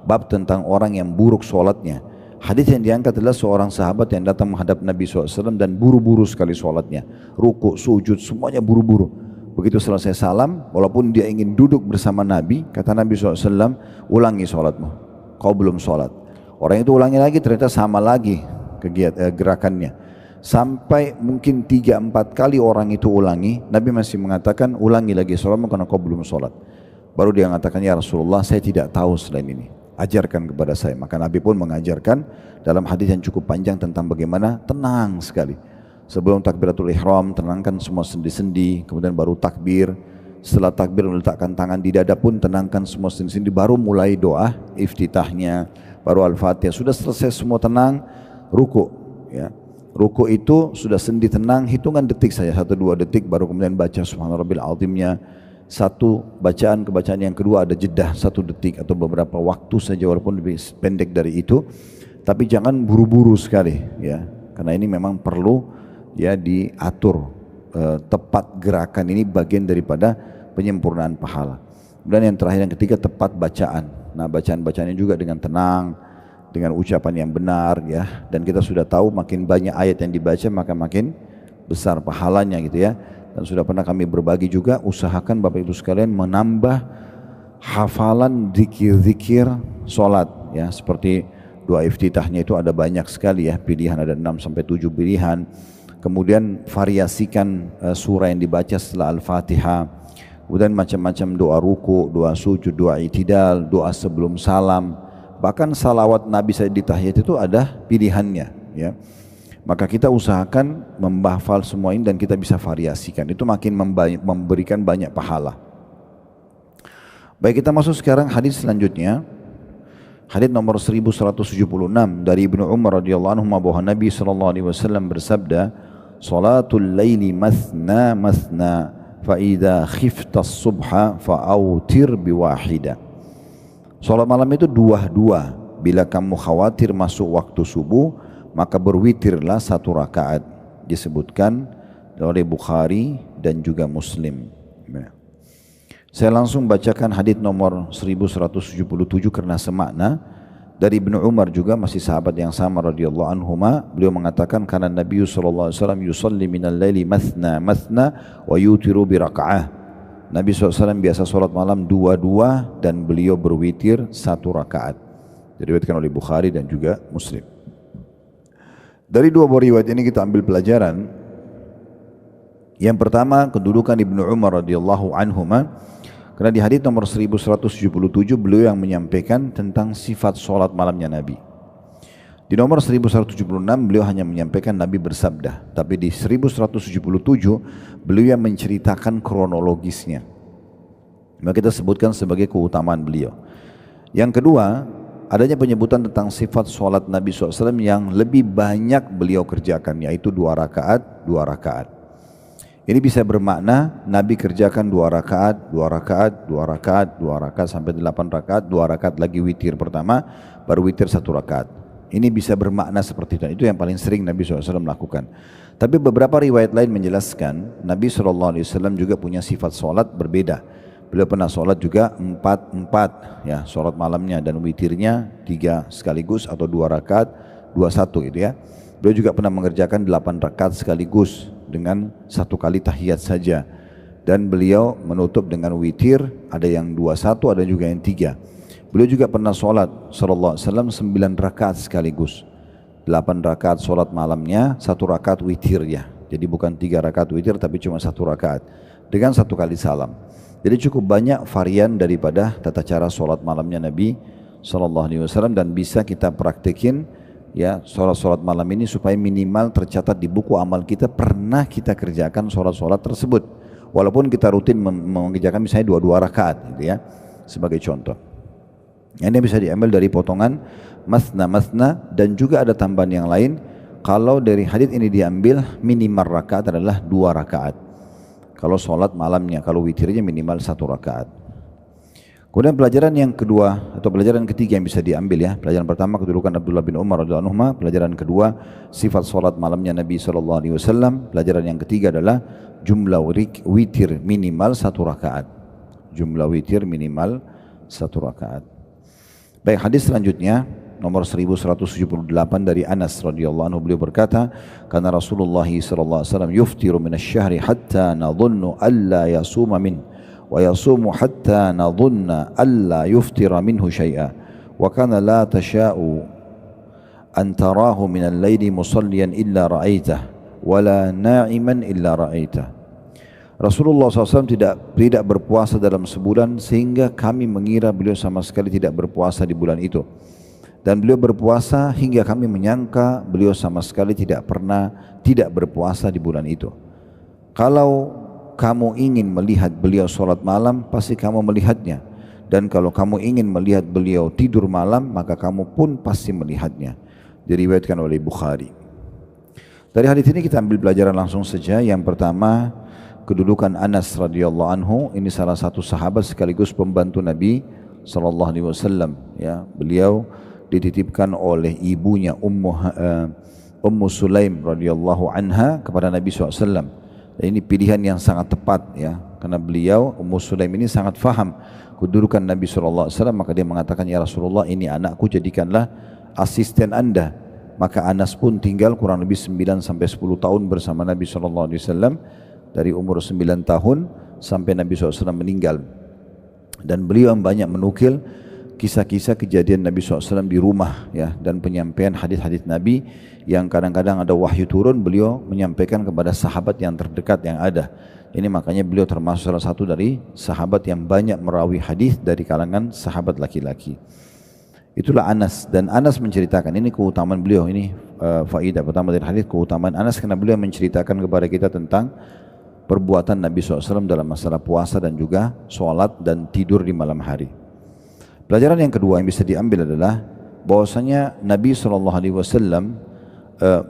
Bab tentang orang yang buruk sholatnya. Hadis yang diangkat adalah seorang sahabat yang datang menghadap Nabi SAW dan buru-buru sekali sholatnya. Rukuk, sujud, semuanya buru-buru. Begitu selesai salam, walaupun dia ingin duduk bersama Nabi, kata Nabi SAW, ulangi sholatmu. Kau belum sholat. Orang itu ulangi lagi, ternyata sama lagi gerakannya. Sampai mungkin 3-4 kali orang itu ulangi, Nabi masih mengatakan, ulangi lagi sholatmu karena kau belum sholat. Baru dia mengatakan, ya Rasulullah, saya tidak tahu selain ini. Ajarkan kepada saya. Maka Nabi pun mengajarkan dalam hadis yang cukup panjang tentang bagaimana tenang sekali. Sebelum takbiratul ihram, tenangkan semua sendi-sendi, kemudian baru takbir. Setelah takbir meletakkan tangan di dada pun tenangkan semua sendi-sendi, baru mulai doa iftitahnya, baru al-fatihah. Sudah selesai semua tenang, ruku ya. Ruku itu sudah sendi tenang, hitungan detik saja, 1-2 detik, baru kemudian baca subhanarabbil azimnya. Satu bacaan ke bacaan yang kedua ada jedah 1 detik atau beberapa waktu saja, walaupun lebih pendek dari itu. Tapi jangan buru-buru sekali ya, karena ini memang perlu ya diatur tepat gerakan, ini bagian daripada penyempurnaan pahala. Dan yang terakhir yang ketiga tepat bacaan. Nah, bacaan-bacaannya juga dengan tenang, dengan ucapan yang benar ya. Dan kita sudah tahu makin banyak ayat yang dibaca maka makin besar pahalanya gitu ya. Dan sudah pernah kami berbagi juga, usahakan Bapak Ibu sekalian menambah hafalan zikir-zikir sholat ya. Seperti doa iftitahnya itu ada banyak sekali ya, pilihan ada 6-7 pilihan. Kemudian variasikan surah yang dibaca setelah Al-Fatihah. Kemudian macam-macam doa ruku, doa sujud, doa i'tidal, doa sebelum salam. Bahkan salawat Nabi saya di tahiyat itu ada pilihannya ya. Maka kita usahakan menghafal semua ini dan kita bisa variasikan. Itu makin memberikan banyak pahala. Baik, kita masuk sekarang hadis selanjutnya. Hadis nomor 1176 dari Ibnu Umar radhiyallahu anhu bahwa Nabi sallallahu alaihi wasallam bersabda, "Salatul laili mathna mathna, fa idza khifta as-subha fa'autir biwahida." Salat malam itu dua-dua. Bila kamu khawatir masuk waktu subuh, maka berwitirlah 1 rakaat. Disebutkan oleh Bukhari dan juga Muslim. Saya langsung bacakan hadis nomor 1177 karena semakna. Dari Ibnu Umar juga, masih sahabat yang sama radhiyallahu anhuma, beliau mengatakan karena Nabi sallallahu alaihi wasallam yusalli minal laili mathna mathna wa yutiru bi raka'ah. Nabi SAW biasa salat malam 2-2 dan beliau berwitir 1 rakaat. Diriwayatkan oleh Bukhari dan juga Muslim. Dari dua buah riwayat ini kita ambil pelajaran. Yang pertama, kedudukan Ibnu Umar radhiyallahu anhuma. Karena di hadis nomor 1177 beliau yang menyampaikan tentang sifat solat malamnya Nabi. Di nomor 1176 beliau hanya menyampaikan Nabi bersabda. Tapi di 1177 beliau yang menceritakan kronologisnya. Maka kita sebutkan sebagai keutamaan beliau. Yang kedua, adanya penyebutan tentang sifat solat Nabi SAW yang lebih banyak beliau kerjakan, yaitu 2 rakaat, 2 rakaat. Ini bisa bermakna Nabi kerjakan 2 rakaat, 2 rakaat, 2 rakaat, 2 rakaat sampai 8 rakaat, 2 rakaat lagi witir pertama, baru witir 1 rakaat. Ini bisa bermakna seperti itu. Itu yang paling sering Nabi SAW melakukan. Tapi beberapa riwayat lain menjelaskan Nabi SAW juga punya sifat solat berbeda. Beliau pernah solat juga 4-4, ya, solat malamnya dan witirnya 3 sekaligus atau 2 rakaat, 2-1 gitu ya. Beliau juga pernah mengerjakan 8 rakaat sekaligus dengan 1 kali tahiyat saja. Dan beliau menutup dengan witir, ada yang 2-1, ada juga yang 3. Beliau juga pernah sholat sallallahu alaihi wasallam 9 rakaat sekaligus. 8 rakaat sholat malamnya, 1 rakaat witirnya. Jadi bukan 3 rakaat witir tapi cuma 1 rakaat. Dengan 1 kali salam. Jadi cukup banyak varian daripada tata cara sholat malamnya Nabi sallallahu alaihi wasallam. Dan bisa kita praktekin ya sholat-sholat malam ini supaya minimal tercatat di buku amal kita pernah kita kerjakan sholat-sholat tersebut. Walaupun kita rutin mengerjakan misalnya 2-2 rakaat gitu ya. Sebagai contoh. Ini bisa diambil dari potongan masna dan juga ada tambahan yang lain. Kalau dari hadits ini diambil minimal rakaat adalah 2 rakaat. Kalau sholat malamnya, kalau witirnya minimal 1 rakaat. Kemudian pelajaran yang kedua atau pelajaran ketiga yang bisa diambil ya. Pelajaran pertama kedudukan Abdullah bin Umar radhiyallahu anhu. Pelajaran kedua sifat sholat malamnya Nabi SAW. Pelajaran yang ketiga adalah jumlah witir minimal 1 rakaat. Jumlah witir minimal 1 rakaat. Baik, hadis selanjutnya nomor 1178 dari Anas radhiyallahu anhu, beliau berkata, karena Rasulullah sallallahu alaihi wasallam yuftiru minasy-syahri hatta nadhunnu alla yasuma min wa yasumu hatta nadhunna alla yuftira minhu syai'a wa kana la tasha'u an tarahu min al-laili musalliyan illa ra'aitah wa la na'iman illa ra'aitah. Rasulullah SAW tidak berpuasa dalam sebulan sehingga kami mengira beliau sama sekali tidak berpuasa di bulan itu. Dan beliau berpuasa hingga kami menyangka beliau sama sekali tidak pernah tidak berpuasa di bulan itu. Kalau kamu ingin melihat beliau sholat malam, pasti kamu melihatnya. Dan kalau kamu ingin melihat beliau tidur malam, maka kamu pun pasti melihatnya. Diriwayatkan oleh Bukhari. Dari hadis ini kita ambil pelajaran langsung saja. Yang pertama, kedudukan Anas radhiyallahu anhu. Ini salah satu sahabat sekaligus pembantu Nabi sallallahu alaihi wasallam ya. Beliau dititipkan oleh ibunya Ummu Sulaim radhiyallahu anha kepada Nabi SAW. Dan ini pilihan yang sangat tepat ya, karena beliau Ummu Sulaim ini sangat faham kedudukan Nabi SAW. Maka dia mengatakan, ya Rasulullah, ini anakku, jadikanlah asisten anda. Maka Anas pun tinggal kurang lebih 9-10 tahun bersama Nabi SAW. Dari umur 9 tahun sampai Nabi SAW meninggal. Dan beliau banyak menukil kisah-kisah kejadian Nabi SAW di rumah ya, dan penyampaian hadis-hadis Nabi yang kadang-kadang ada wahyu turun, beliau menyampaikan kepada sahabat yang terdekat yang ada. Ini makanya beliau termasuk salah satu dari sahabat yang banyak merawi hadis dari kalangan sahabat laki-laki. Itulah Anas, dan Anas menceritakan ini keutamaan beliau. Ini faedah pertama dari hadis, keutamaan Anas, karena beliau menceritakan kepada kita tentang perbuatan Nabi SAW dalam masalah puasa dan juga sholat dan tidur di malam hari. Pelajaran yang kedua yang bisa diambil adalah bahwasanya Nabi SAW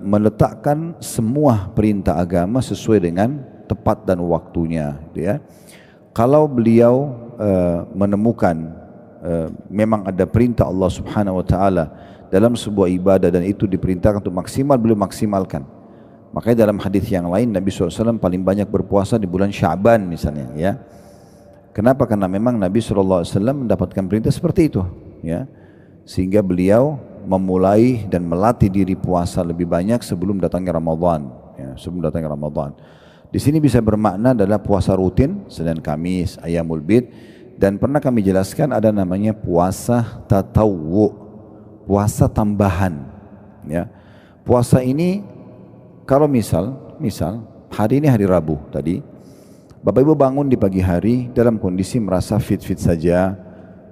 meletakkan semua perintah agama sesuai dengan tepat dan waktunya, gitu ya. Kalau beliau menemukan memang ada perintah Allah Subhanahu wa taala dalam sebuah ibadah dan itu diperintahkan untuk maksimal, beliau maksimalkan. Makanya dalam hadis yang lain Nabi SAW paling banyak berpuasa di bulan Sya'ban misalnya, ya. Kenapa? Karena memang Nabi SAW mendapatkan perintah seperti itu, ya. Sehingga beliau memulai dan melatih diri puasa lebih banyak sebelum datangnya Ramadan, ya, sebelum datangnya Ramadan. Di sini bisa bermakna adalah puasa rutin Senin Kamis, Ayyamul Bid, dan pernah kami jelaskan ada namanya puasa tatawwu, puasa tambahan, ya. Puasa ini kalau misal hari ini hari Rabu tadi, Bapak Ibu bangun di pagi hari dalam kondisi merasa fit-fit saja,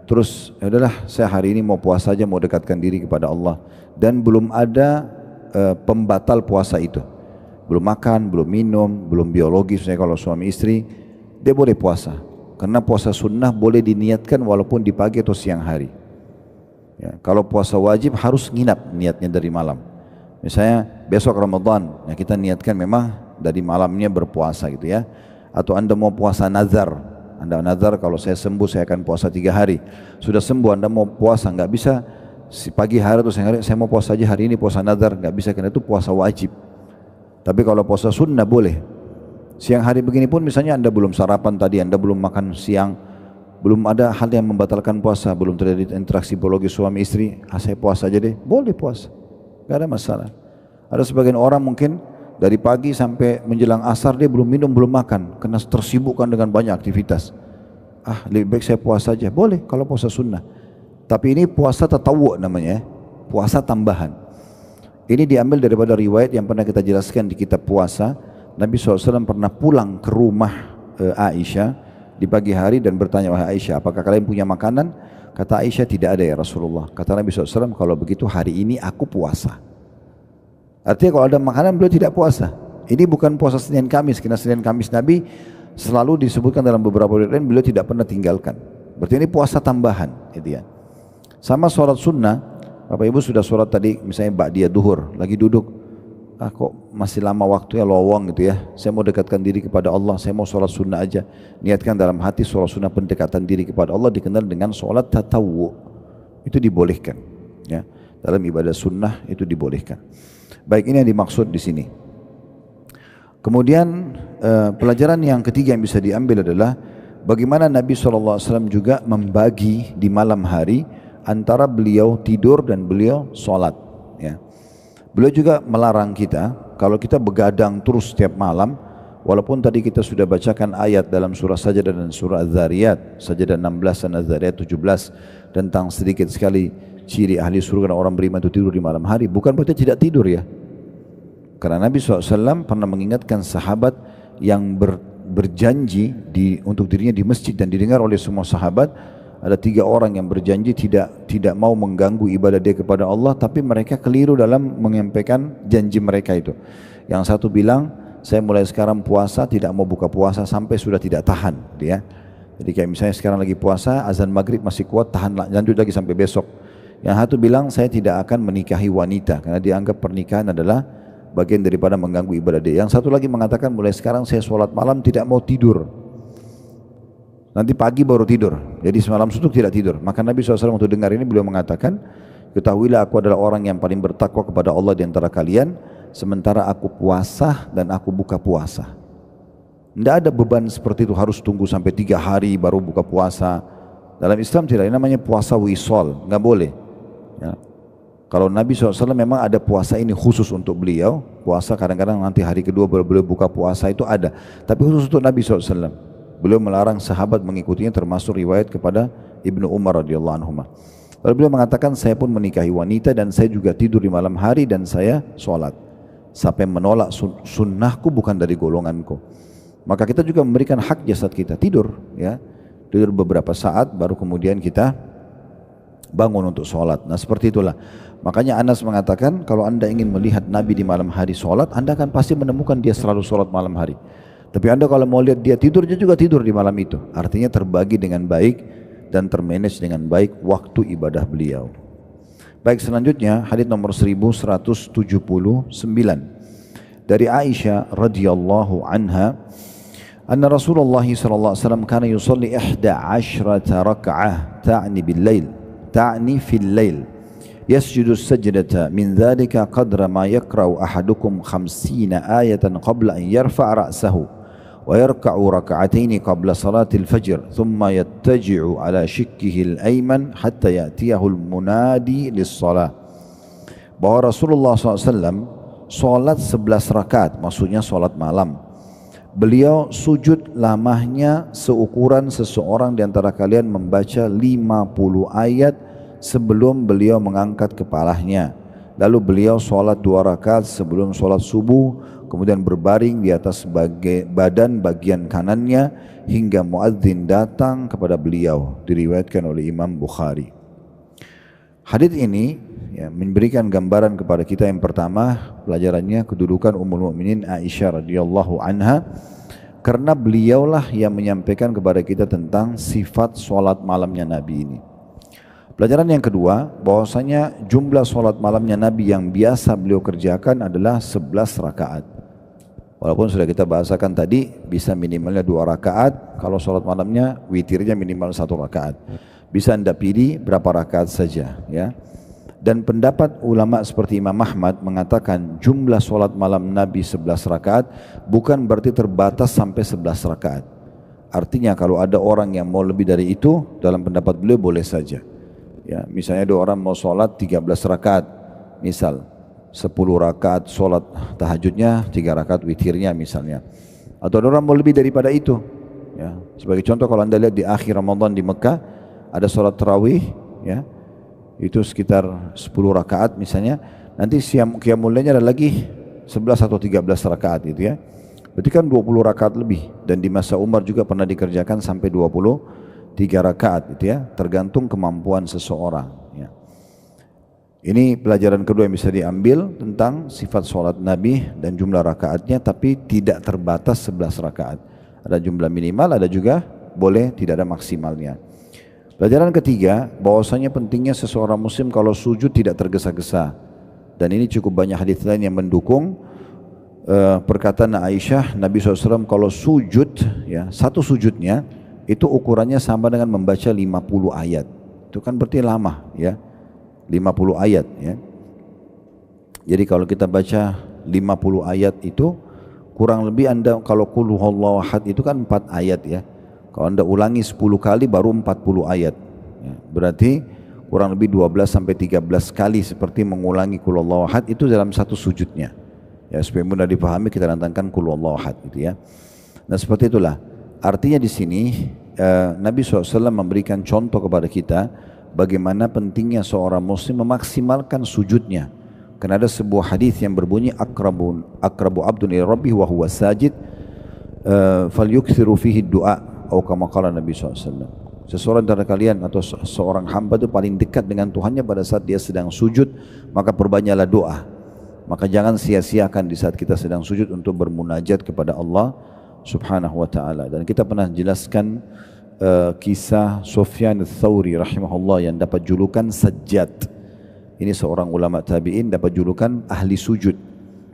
terus ya udahlah saya hari ini mau puasa saja, mau dekatkan diri kepada Allah, dan belum ada pembatal puasa itu, belum makan, belum minum, belum biologis, misalnya kalau suami istri, dia boleh puasa, karena puasa sunnah boleh diniatkan walaupun di pagi atau siang hari, ya. Kalau puasa wajib harus nginap niatnya dari malam. Misalnya besok Ramadan, ya kita niatkan memang dari malamnya berpuasa gitu ya. Atau Anda mau puasa nazar, Anda nazar kalau saya sembuh saya akan puasa 3 hari. Sudah sembuh Anda mau puasa, nggak bisa si pagi hari atau siang hari saya mau puasa aja hari ini puasa nazar, nggak bisa, karena itu puasa wajib. Tapi kalau puasa sunnah boleh. Siang hari begini pun misalnya Anda belum sarapan tadi, Anda belum makan siang, belum ada hal yang membatalkan puasa, belum terjadi interaksi biologi suami istri, saya puasa aja deh, boleh puasa. Gak ada masalah. Ada sebagian orang mungkin dari pagi sampai menjelang asar dia belum minum, belum makan, karena tersibukkan dengan banyak aktivitas. Lebih baik saya puasa saja. Boleh kalau puasa sunnah. Tapi ini puasa tatawwu namanya, puasa tambahan. Ini diambil daripada riwayat yang pernah kita jelaskan di kitab puasa. Nabi SAW pernah pulang ke rumah Aisyah di pagi hari dan bertanya, wahai Aisyah, apakah kalian punya makanan? Kata Aisyah, tidak ada ya Rasulullah. Kata Nabi SAW, kalau begitu hari ini aku puasa. Artinya kalau ada makanan beliau tidak puasa. Ini bukan puasa Senin Kamis, karena Senin Kamis Nabi selalu disebutkan dalam beberapa riwayat lain beliau tidak pernah tinggalkan. Berarti ini puasa tambahan, gitu ya. Sama sholat sunnah, Bapak Ibu sudah sholat tadi misalnya ba'diyah duhur, lagi duduk, kok masih lama waktunya lowong gitu ya, saya mau dekatkan diri kepada Allah, saya mau sholat sunnah aja. Niatkan dalam hati sholat sunnah pendekatan diri kepada Allah, dikenal dengan sholat tatawwu. Itu dibolehkan, ya. Dalam ibadah sunnah itu dibolehkan. Baik, ini yang dimaksud di sini. Kemudian pelajaran yang ketiga yang bisa diambil adalah bagaimana Nabi SAW juga membagi di malam hari antara beliau tidur dan beliau sholat, ya. Beliau juga melarang kita kalau kita begadang terus setiap malam, walaupun tadi kita sudah bacakan ayat dalam surah Sajdah dan surah Az-Zariyat, Sajdah 16 dan Az-Zariyat 17, tentang sedikit sekali ciri ahli surga dan orang beriman itu tidur di malam hari, bukan berarti tidak tidur ya. Karena Nabi SAW pernah mengingatkan sahabat yang berjanji untuk dirinya di masjid dan didengar oleh semua sahabat. Ada 3 orang yang berjanji tidak mau mengganggu ibadah dia kepada Allah, tapi mereka keliru dalam menyampaikan janji mereka itu. Yang satu bilang, saya mulai sekarang puasa, tidak mau buka puasa sampai sudah tidak tahan, dia. Jadi kayak misalnya sekarang lagi puasa, azan maghrib masih kuat, tahan lanjut lagi sampai besok. Yang satu bilang, saya tidak akan menikahi wanita karena dianggap pernikahan adalah bagian daripada mengganggu ibadah dia. Yang satu lagi mengatakan, mulai sekarang saya sholat malam tidak mau tidur, nanti pagi baru tidur. Jadi semalam suntuk tidak tidur. Maka Nabi SAW untuk dengar ini beliau mengatakan, ketahuilah aku adalah orang yang paling bertakwa kepada Allah di antara kalian, sementara aku puasa dan aku buka puasa. Tidak ada beban seperti itu harus tunggu sampai 3 hari baru buka puasa. Dalam Islam tidak, ini namanya puasa wisol, nggak boleh, ya. Kalau Nabi SAW memang ada puasa ini khusus untuk beliau, puasa kadang-kadang nanti hari kedua beliau buka puasa itu ada, tapi khusus untuk Nabi SAW. Beliau melarang sahabat mengikutinya, termasuk riwayat kepada Ibnu Umar radhiyallahu anhu. Lalu beliau mengatakan, saya pun menikahi wanita dan saya juga tidur di malam hari dan saya sholat. Sampai menolak sunnahku bukan dari golonganku. Maka kita juga memberikan hak jasad kita, tidur, ya. Tidur beberapa saat baru kemudian kita bangun untuk sholat. Nah seperti itulah. Makanya Anas mengatakan kalau anda ingin melihat Nabi di malam hari sholat, anda akan pasti menemukan dia selalu sholat malam hari. Tapi anda kalau mau lihat dia tidur, dia juga tidur di malam itu. Artinya terbagi dengan baik dan termanage dengan baik waktu ibadah beliau. Baik, selanjutnya hadis nomor 1179 dari Aisyah radhiyallahu anha, anna Rasulullah sallallahu alaihi wasallam kana yusalli 11 rak'ah ta'ni bil lail ta'ni fil lail yasjudu as-sajdata min dhalika qadra ma yaqra'u ahadukum 50 ayatan qabla an yarfa' ra'sahu wa yarka'u rak'ataini qabla salatil fajr thumma yattaji'u ala shikkihi al-ayman hatta ya'tiyahu al-munadi lis-salah. Bahwa Rasulullah SAW solat 11 rakaat, maksudnya solat malam. Beliau sujud lamanya seukuran seseorang di antara kalian membaca 50 ayat sebelum beliau mengangkat kepalanya. Lalu beliau solat 2 rakaat sebelum solat subuh, kemudian berbaring di atas badan bagian kanannya hingga muadzin datang kepada beliau. Diriwayatkan oleh Imam Bukhari. Hadis ini memberikan gambaran kepada kita yang pertama, pelajarannya kedudukan Ummul Mukminin Aisyah radhiyallahu anha, karena beliaulah yang menyampaikan kepada kita tentang sifat solat malamnya Nabi ini. Pelajaran yang kedua, bahwasanya jumlah solat malamnya Nabi yang biasa beliau kerjakan adalah 11 rakaat. Walaupun sudah kita bahasakan tadi, bisa minimalnya 2 rakaat, kalau solat malamnya witirnya minimal 1 rakaat. Bisa anda pilih berapa rakaat saja, ya. Dan pendapat ulama seperti Imam Ahmad mengatakan jumlah solat malam Nabi 11 rakaat bukan berarti terbatas sampai 11 rakaat. Artinya kalau ada orang yang mau lebih dari itu, dalam pendapat beliau boleh saja. Ya, misalnya ada orang mau solat 13 rakaat, misal 10 rakaat solat tahajudnya, 3 rakaat witirnya misalnya. Atau ada orang mau lebih daripada itu. Ya, sebagai contoh kalau anda lihat di akhir Ramadan di Mekah ada solat tarawih, ya, itu sekitar 10 rakaat misalnya. Nanti qiyamul lailnya ada lagi 11 atau 13 rakaat itu, ya. Berarti kan 20 rakaat lebih. Dan di masa Umar juga pernah dikerjakan sampai 23 rakaat itu, ya, tergantung kemampuan seseorang, ya. Ini pelajaran kedua yang bisa diambil tentang sifat sholat Nabi dan jumlah rakaatnya, tapi tidak terbatas 11 rakaat. Ada jumlah minimal, ada juga boleh tidak ada maksimalnya. Pelajaran ketiga, bahwasanya pentingnya seseorang muslim kalau sujud tidak tergesa-gesa. Dan ini cukup banyak hadis lain yang mendukung perkataan Aisyah, Nabi SAW kalau sujud, ya, satu sujudnya itu ukurannya sama dengan membaca 50 ayat. Itu kan berarti lama, ya, 50 ayat, ya. Jadi kalau kita baca 50 ayat itu kurang lebih anda kalau qul huwallahu ahad itu kan 4 ayat, ya. Kalau anda ulangi 10 kali baru 40 ayat, ya. Berarti kurang lebih 12 sampai 13 kali seperti mengulangi qul huwallahu ahad itu dalam satu sujudnya. Ya, supaya mudah dipahami kita datangkan qul huwallahu ahad gitu, ya. Nah seperti itulah. Artinya di sini Nabi SAW memberikan contoh kepada kita bagaimana pentingnya seorang muslim memaksimalkan sujudnya. Karena ada sebuah hadis yang berbunyi akrabu abdun ila rabbih wa huwa sajid falyukthiru fihi du'a atau kama qala Nabi SAW. Seseorang dari kalian atau seorang hamba itu paling dekat dengan Tuhannya pada saat dia sedang sujud, maka perbanyaklah doa. Maka jangan sia-siakan di saat kita sedang sujud untuk bermunajat kepada Allah Subhanahu wa ta'ala. Dan kita pernah jelaskan kisah Sufyan ats-Tsauri rahimahullah yang dapat julukan Sajjad. Ini seorang ulama tabi'in dapat julukan ahli sujud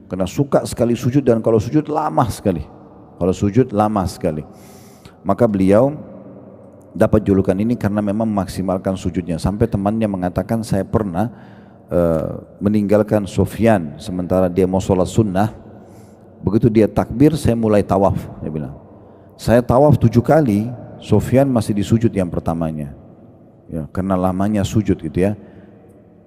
karena suka sekali sujud, dan kalau sujud lama sekali. Kalau sujud lama sekali. Maka beliau dapat julukan ini karena memang memaksimalkan sujudnya. Sampai temannya mengatakan, saya pernah meninggalkan Sufyan sementara dia mau sholat sunnah. Begitu dia takbir, saya mulai tawaf. Dia bilang, saya tawaf 7 kali, Sufyan masih di sujud yang pertamanya, ya, karena lamanya sujud gitu, ya.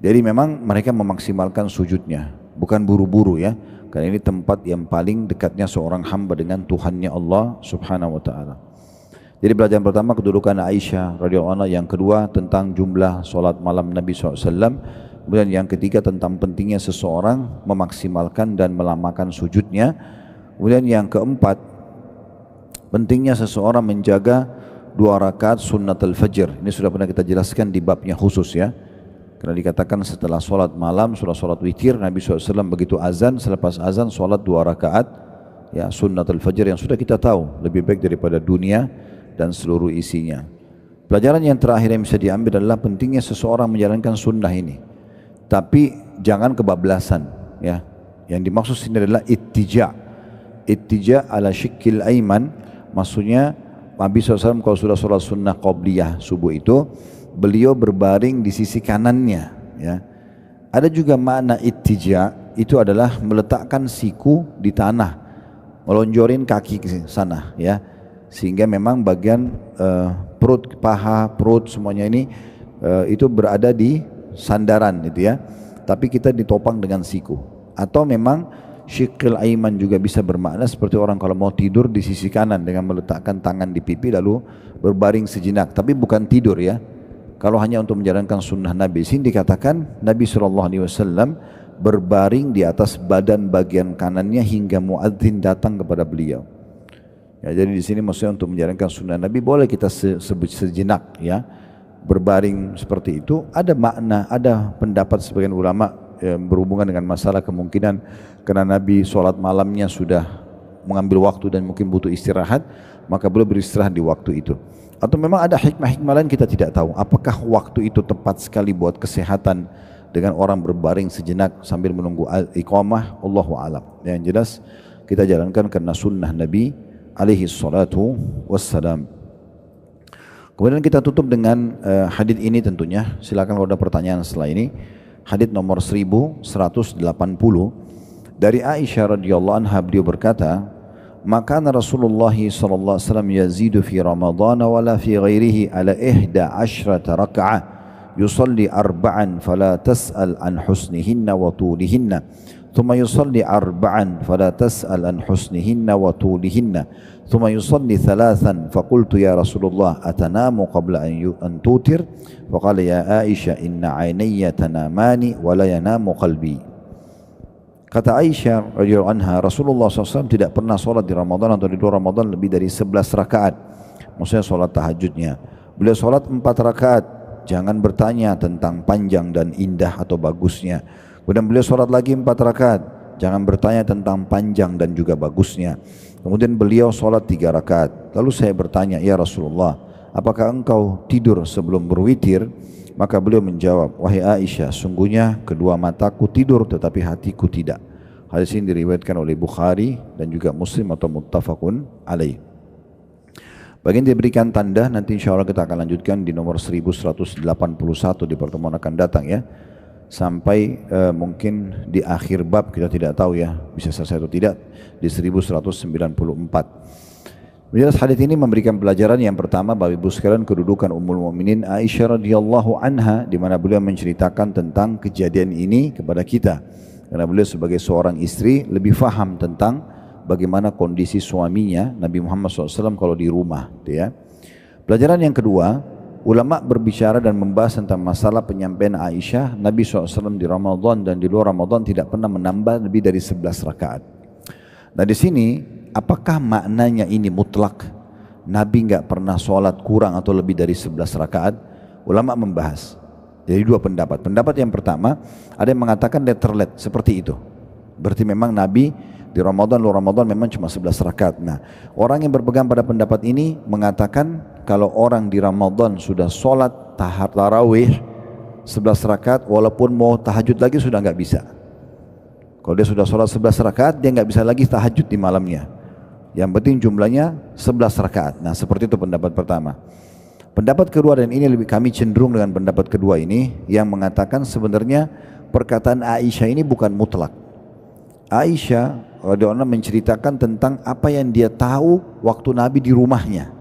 Jadi memang mereka memaksimalkan sujudnya, bukan buru-buru, ya, karena ini tempat yang paling dekatnya seorang hamba dengan Tuhannya Allah Subhanahu wa ta'ala. Jadi pelajaran pertama kedudukan Aisyah radhiyallahu anha, yang kedua tentang jumlah solat malam Nabi SAW, kemudian yang ketiga tentang pentingnya seseorang memaksimalkan dan melamakan sujudnya, kemudian yang keempat pentingnya seseorang menjaga rakaat sunnatul fajr. Ini sudah pernah kita jelaskan di babnya khusus ya. Karena dikatakan setelah sholat malam, sholat witir, Nabi SAW begitu azan, selepas azan sholat 2 rakaat ya sunnatul fajr yang sudah kita tahu lebih baik daripada dunia dan seluruh isinya. Pelajaran yang terakhir yang bisa diambil adalah pentingnya seseorang menjalankan sunnah ini. Tapi jangan kebablasan ya. Yang dimaksud sini adalah ittija. Ittija ala syikil aiman, maksudnya Nabi SAW kalau sudah sholat sunnah qabliyah subuh itu, beliau berbaring di sisi kanannya ya. Ada juga makna ittija, itu adalah meletakkan siku di tanah, melonjorin kaki ke sana ya, sehingga memang bagian perut, paha, perut semuanya ini itu berada di sandaran gitu ya, tapi kita ditopang dengan siku. Atau memang syikil aiman juga bisa bermakna seperti orang kalau mau tidur di sisi kanan dengan meletakkan tangan di pipi lalu berbaring sejenak, tapi bukan tidur ya. Kalau hanya untuk menjalankan sunnah Nabi, sini dikatakan Nabi SAW berbaring di atas badan bagian kanannya hingga muadzin datang kepada beliau. Ya, jadi di sini maksudnya untuk menjalankan sunnah Nabi boleh kita sebut sejenak ya, berbaring seperti itu. Ada makna, ada pendapat sebagian ulama berhubungan dengan masalah kemungkinan karena Nabi sholat malamnya sudah mengambil waktu dan mungkin butuh istirahat, maka beliau beristirahat di waktu itu. Atau memang ada hikmah-hikmah lain kita tidak tahu. Apakah waktu itu tepat sekali buat kesehatan dengan orang berbaring sejenak sambil menunggu iqamah, Allahu a'lam. Yang jelas kita jalankan karena sunnah Nabi alaihi salatu wassalam. Kemudian kita tutup dengan hadits ini tentunya. Silakan kalau ada pertanyaan setelah ini. Hadits nomor 1180 dari Aisyah radhiyallahu anha, beliau berkata, maka Rasulullah sallallahu alaihi wasallam yazidu fi Ramadan wala fi ghairihi ala 11 rak'ah yusalli arba'an fala tas'al an husnihinna wa tulihinna thumma yusalli arba'an fala tas'al an husnihinna wa tulihinna thumma yusalli thalathan faqultu ya Rasulullah atanamu qabla an tutir faqala ya Aisyah inna 'ainayya tanamani wa la yanamu qalbi. Kata Aisyah radhiyallahu anha, Rasulullah SAW tidak pernah sholat di Ramadan atau di luar Ramadan lebih dari 11 rakaat. Maksudnya sholat tahajudnya. Beliau sholat 4 rakaat. Jangan bertanya tentang panjang dan indah atau bagusnya. Kemudian beliau sholat lagi 4 rakaat. Jangan bertanya tentang panjang dan juga bagusnya. Kemudian beliau sholat 3 rakaat. Lalu saya bertanya, ya Rasulullah, apakah engkau tidur sebelum berwitir? Maka beliau menjawab, wahai Aisyah, sungguhnya kedua mataku tidur tetapi hatiku tidak. Hadis ini diriwayatkan oleh Bukhari dan juga Muslim atau muttafaqun alaih. Bagian diberikan tanda, nanti insya Allah kita akan lanjutkan di nomor 1181 di pertemuan akan datang ya. Sampai mungkin di akhir bab, kita tidak tahu ya bisa selesai atau tidak, di 1194. Menjelas hadis ini memberikan pelajaran yang pertama bagi ibu sekalian kedudukan Ummul Mukminin Aisyah radhiyallahu anha, di mana beliau menceritakan tentang kejadian ini kepada kita. Karena beliau sebagai seorang istri lebih faham tentang bagaimana kondisi suaminya Nabi Muhammad SAW kalau di rumah. Ya. Pelajaran yang kedua, ulama berbicara dan membahas tentang masalah penyampaian Aisyah. Nabi SAW di Ramadan dan di luar Ramadan tidak pernah menambah lebih dari 11 rakaat. Nah di sini apakah maknanya ini mutlak? Nabi enggak pernah sholat kurang atau lebih dari 11 rakaat? Ulama membahas. Jadi dua pendapat. Pendapat yang pertama, ada yang mengatakan letterlet seperti itu. Berarti memang Nabi di Ramadan, luar Ramadan memang cuma 11 rakaat. Nah, orang yang berpegang pada pendapat ini mengatakan kalau orang di Ramadan sudah sholat tarawih 11 rakaat, walaupun mau tahajud lagi sudah enggak bisa. Kalau dia sudah sholat 11 rakaat, dia enggak bisa lagi tahajud di malamnya. Yang penting jumlahnya 11 rakaat. Nah seperti itu pendapat pertama. Pendapat kedua, dan ini lebih kami cenderung dengan pendapat kedua ini, yang mengatakan sebenarnya perkataan Aisyah ini bukan mutlak. Aisyah radhiyallahu anha menceritakan tentang apa yang dia tahu waktu Nabi di rumahnya.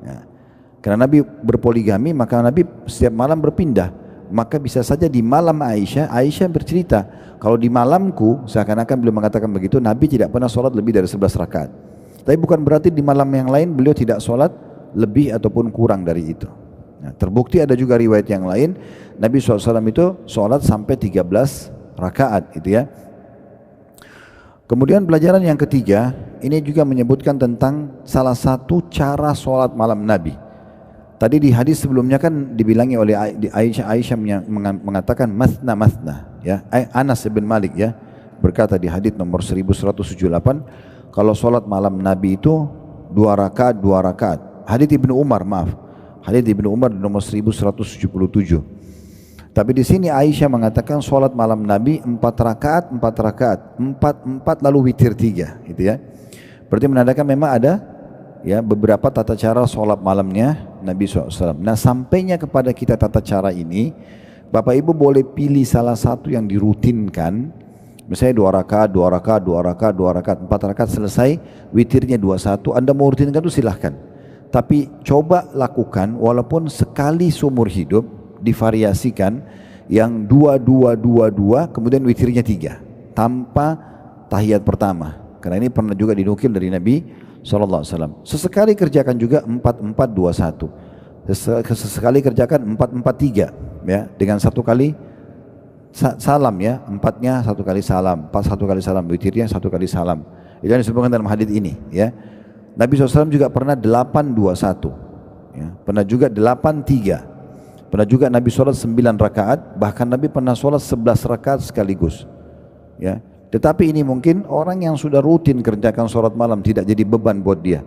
Ya. Karena Nabi berpoligami, maka Nabi setiap malam berpindah. Maka bisa saja di malam Aisyah bercerita, kalau di malamku, seakan-akan beliau mengatakan begitu, Nabi tidak pernah sholat lebih dari 11 rakaat. Tapi bukan berarti di malam yang lain beliau tidak sholat lebih ataupun kurang dari itu. Nah, terbukti ada juga riwayat yang lain, Nabi SAW itu sholat sampai 13 rakaat gitu ya. Kemudian pelajaran yang ketiga, ini juga menyebutkan tentang salah satu cara sholat malam Nabi. Tadi di hadis sebelumnya kan dibilangi oleh Aisyah mengatakan mathna mathna, ya. Anas bin Malik ya berkata di hadis nomor 1178, kalau sholat malam Nabi itu 2 rakaat. Hadis Ibnu Umar, maaf. Hadis Ibnu Umar nomor 1177. Tapi di sini Aisyah mengatakan sholat malam Nabi 4 rakaat, 4 lalu witir 3, gitu ya. Berarti menandakan memang ada ya beberapa tata cara sholat malamnya Nabi SAW. Nah, sampainya kepada kita tata cara ini, Bapak Ibu boleh pilih salah satu yang dirutinkan. Misalnya 2 rakaat, 2 rakaat, 2 rakaat, 2 rakaat, 4 rakaat selesai, witirnya 21. Anda mau rutinkan itu silahkan. Tapi coba lakukan walaupun sekali seumur hidup, divariasikan yang 2 kemudian witirnya 3 tanpa tahiyat pertama. Karena ini pernah juga dinukil dari Nabi SAW. Sesekali kerjakan juga 4-4-2-1. Sesekali kerjakan 4-4-3 ya, dengan 1 kali salam ya, 4-nya 1 kali salam, 4 1 kali salam, witirnya 1 kali salam. Itu yang disebutkan dalam hadis ini ya. Nabi SAW juga pernah 8-2-1 ya, pernah juga 8-3. Pernah juga Nabi sholat 9 rakaat, bahkan Nabi pernah sholat 11 rakaat sekaligus. Ya. Tetapi ini mungkin orang yang sudah rutin kerjakan sholat malam, tidak jadi beban buat dia.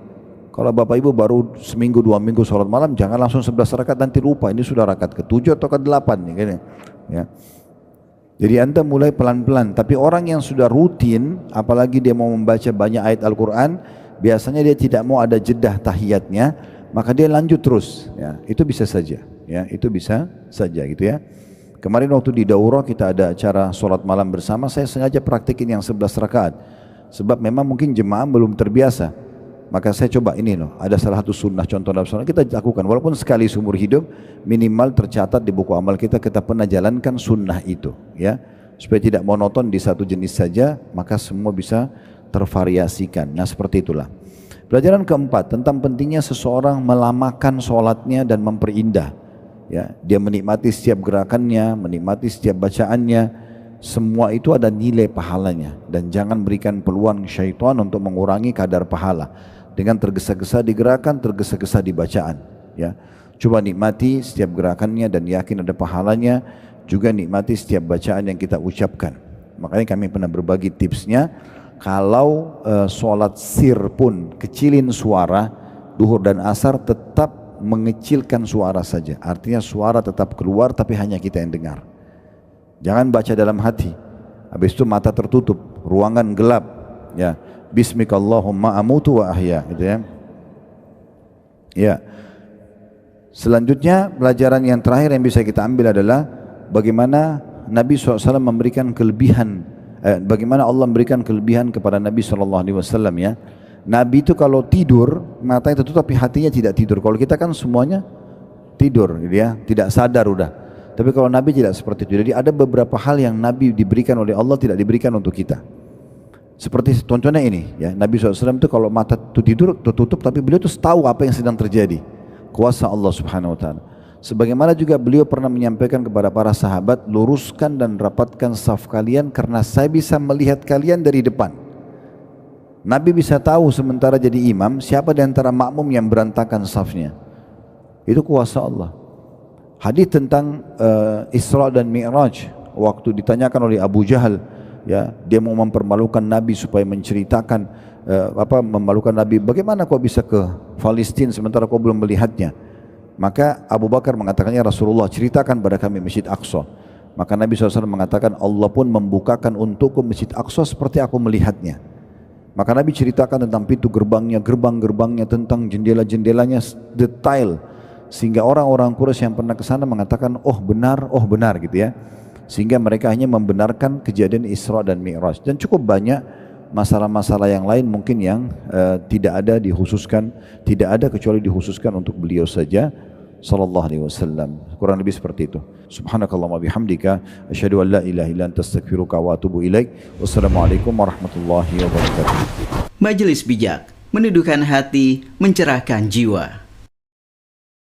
Kalau Bapak Ibu baru seminggu 2 minggu sholat malam, jangan langsung 11 rakaat nanti lupa, ini sudah rakaat ke-7 atau ke-8 nih, kayaknya. Ya. Jadi Anda mulai pelan-pelan, tapi orang yang sudah rutin, apalagi dia mau membaca banyak ayat Al-Quran, biasanya dia tidak mau ada jedah tahiyatnya, maka dia lanjut terus. Ya. Itu bisa saja. Ya, itu bisa saja gitu ya. Kemarin waktu di daurah kita ada acara sholat malam bersama, saya sengaja praktikin yang 11 rakaat. Sebab memang mungkin jemaah belum terbiasa. Maka saya coba ini loh, ada salah satu sunnah contoh dalam sholat kita lakukan. Walaupun sekali seumur hidup, minimal tercatat di buku amal kita pernah jalankan sunnah itu. Ya, supaya tidak monoton di satu jenis saja, maka semua bisa tervariasikan. Nah seperti itulah. Pelajaran keempat tentang pentingnya seseorang melamakan sholatnya dan memperindah. Ya, dia menikmati setiap gerakannya, menikmati setiap bacaannya, semua itu ada nilai pahalanya. Dan jangan berikan peluang syaitan untuk mengurangi kadar pahala dengan tergesa-gesa di gerakan, tergesa-gesa di bacaan. Ya, coba nikmati setiap gerakannya dan yakin ada pahalanya. Juga nikmati setiap bacaan yang kita ucapkan. Makanya kami pernah berbagi tipsnya, kalau sholat sir pun kecilin suara, duhur dan asar tetap mengecilkan suara saja. Artinya suara tetap keluar tapi hanya kita yang dengar. Jangan baca dalam hati. Habis itu mata tertutup, ruangan gelap. Ya, Bismikallahumma amutu wa ahya, gitu ya. Ya. Selanjutnya pelajaran yang terakhir yang bisa kita ambil adalah bagaimana Nabi SAW memberikan kelebihan. Bagaimana Allah memberikan kelebihan kepada Nabi SAW ya. Nabi itu kalau tidur matanya tertutup tapi hatinya tidak tidur. Kalau kita kan semuanya tidur gitu ya, tidak sadar udah. Tapi kalau Nabi tidak seperti itu. Jadi ada beberapa hal yang Nabi diberikan oleh Allah tidak diberikan untuk kita. Seperti contohnya ini ya, Nabi SAW itu kalau mata tidur tertutup tapi beliau itu tahu apa yang sedang terjadi. Kuasa Allah Subhanahu wa taala. Sebagaimana juga beliau pernah menyampaikan kepada para sahabat, luruskan dan rapatkan saf kalian karena saya bisa melihat kalian dari depan. Nabi bisa tahu sementara jadi imam siapa di antara makmum yang berantakan safnya. Itu kuasa Allah. Hadis tentang Isra dan Mi'raj, waktu ditanyakan oleh Abu Jahal, ya, dia mau mempermalukan Nabi supaya menceritakan memalukan Nabi, bagaimana kau bisa ke Palestina sementara kau belum melihatnya? Maka Abu Bakar mengatakannya, Rasulullah ceritakan pada kami Masjid Aqsa. Maka Nabi SAW mengatakan, Allah pun membukakan untukku Masjid Aqsa seperti aku melihatnya. Maka Nabi ceritakan tentang pintu gerbangnya, gerbang-gerbangnya, tentang jendela-jendelanya detail, sehingga orang-orang Quraisy yang pernah ke sana mengatakan oh benar gitu ya. Sehingga mereka hanya membenarkan kejadian Isra dan Mi'raj. Dan cukup banyak masalah-masalah yang lain mungkin yang tidak ada kecuali dikhususkan untuk beliau saja sallallahu alaihi wasallam. Kurang lebih seperti itu. Subhanakallahumma bihamdika asyhadu an la ilaha illa anta astaghfiruka wa atubu ilaik. Wassalamualaikum warahmatullahi wabarakatuh. Majelis Bijak, meneduhkan hati, mencerahkan jiwa.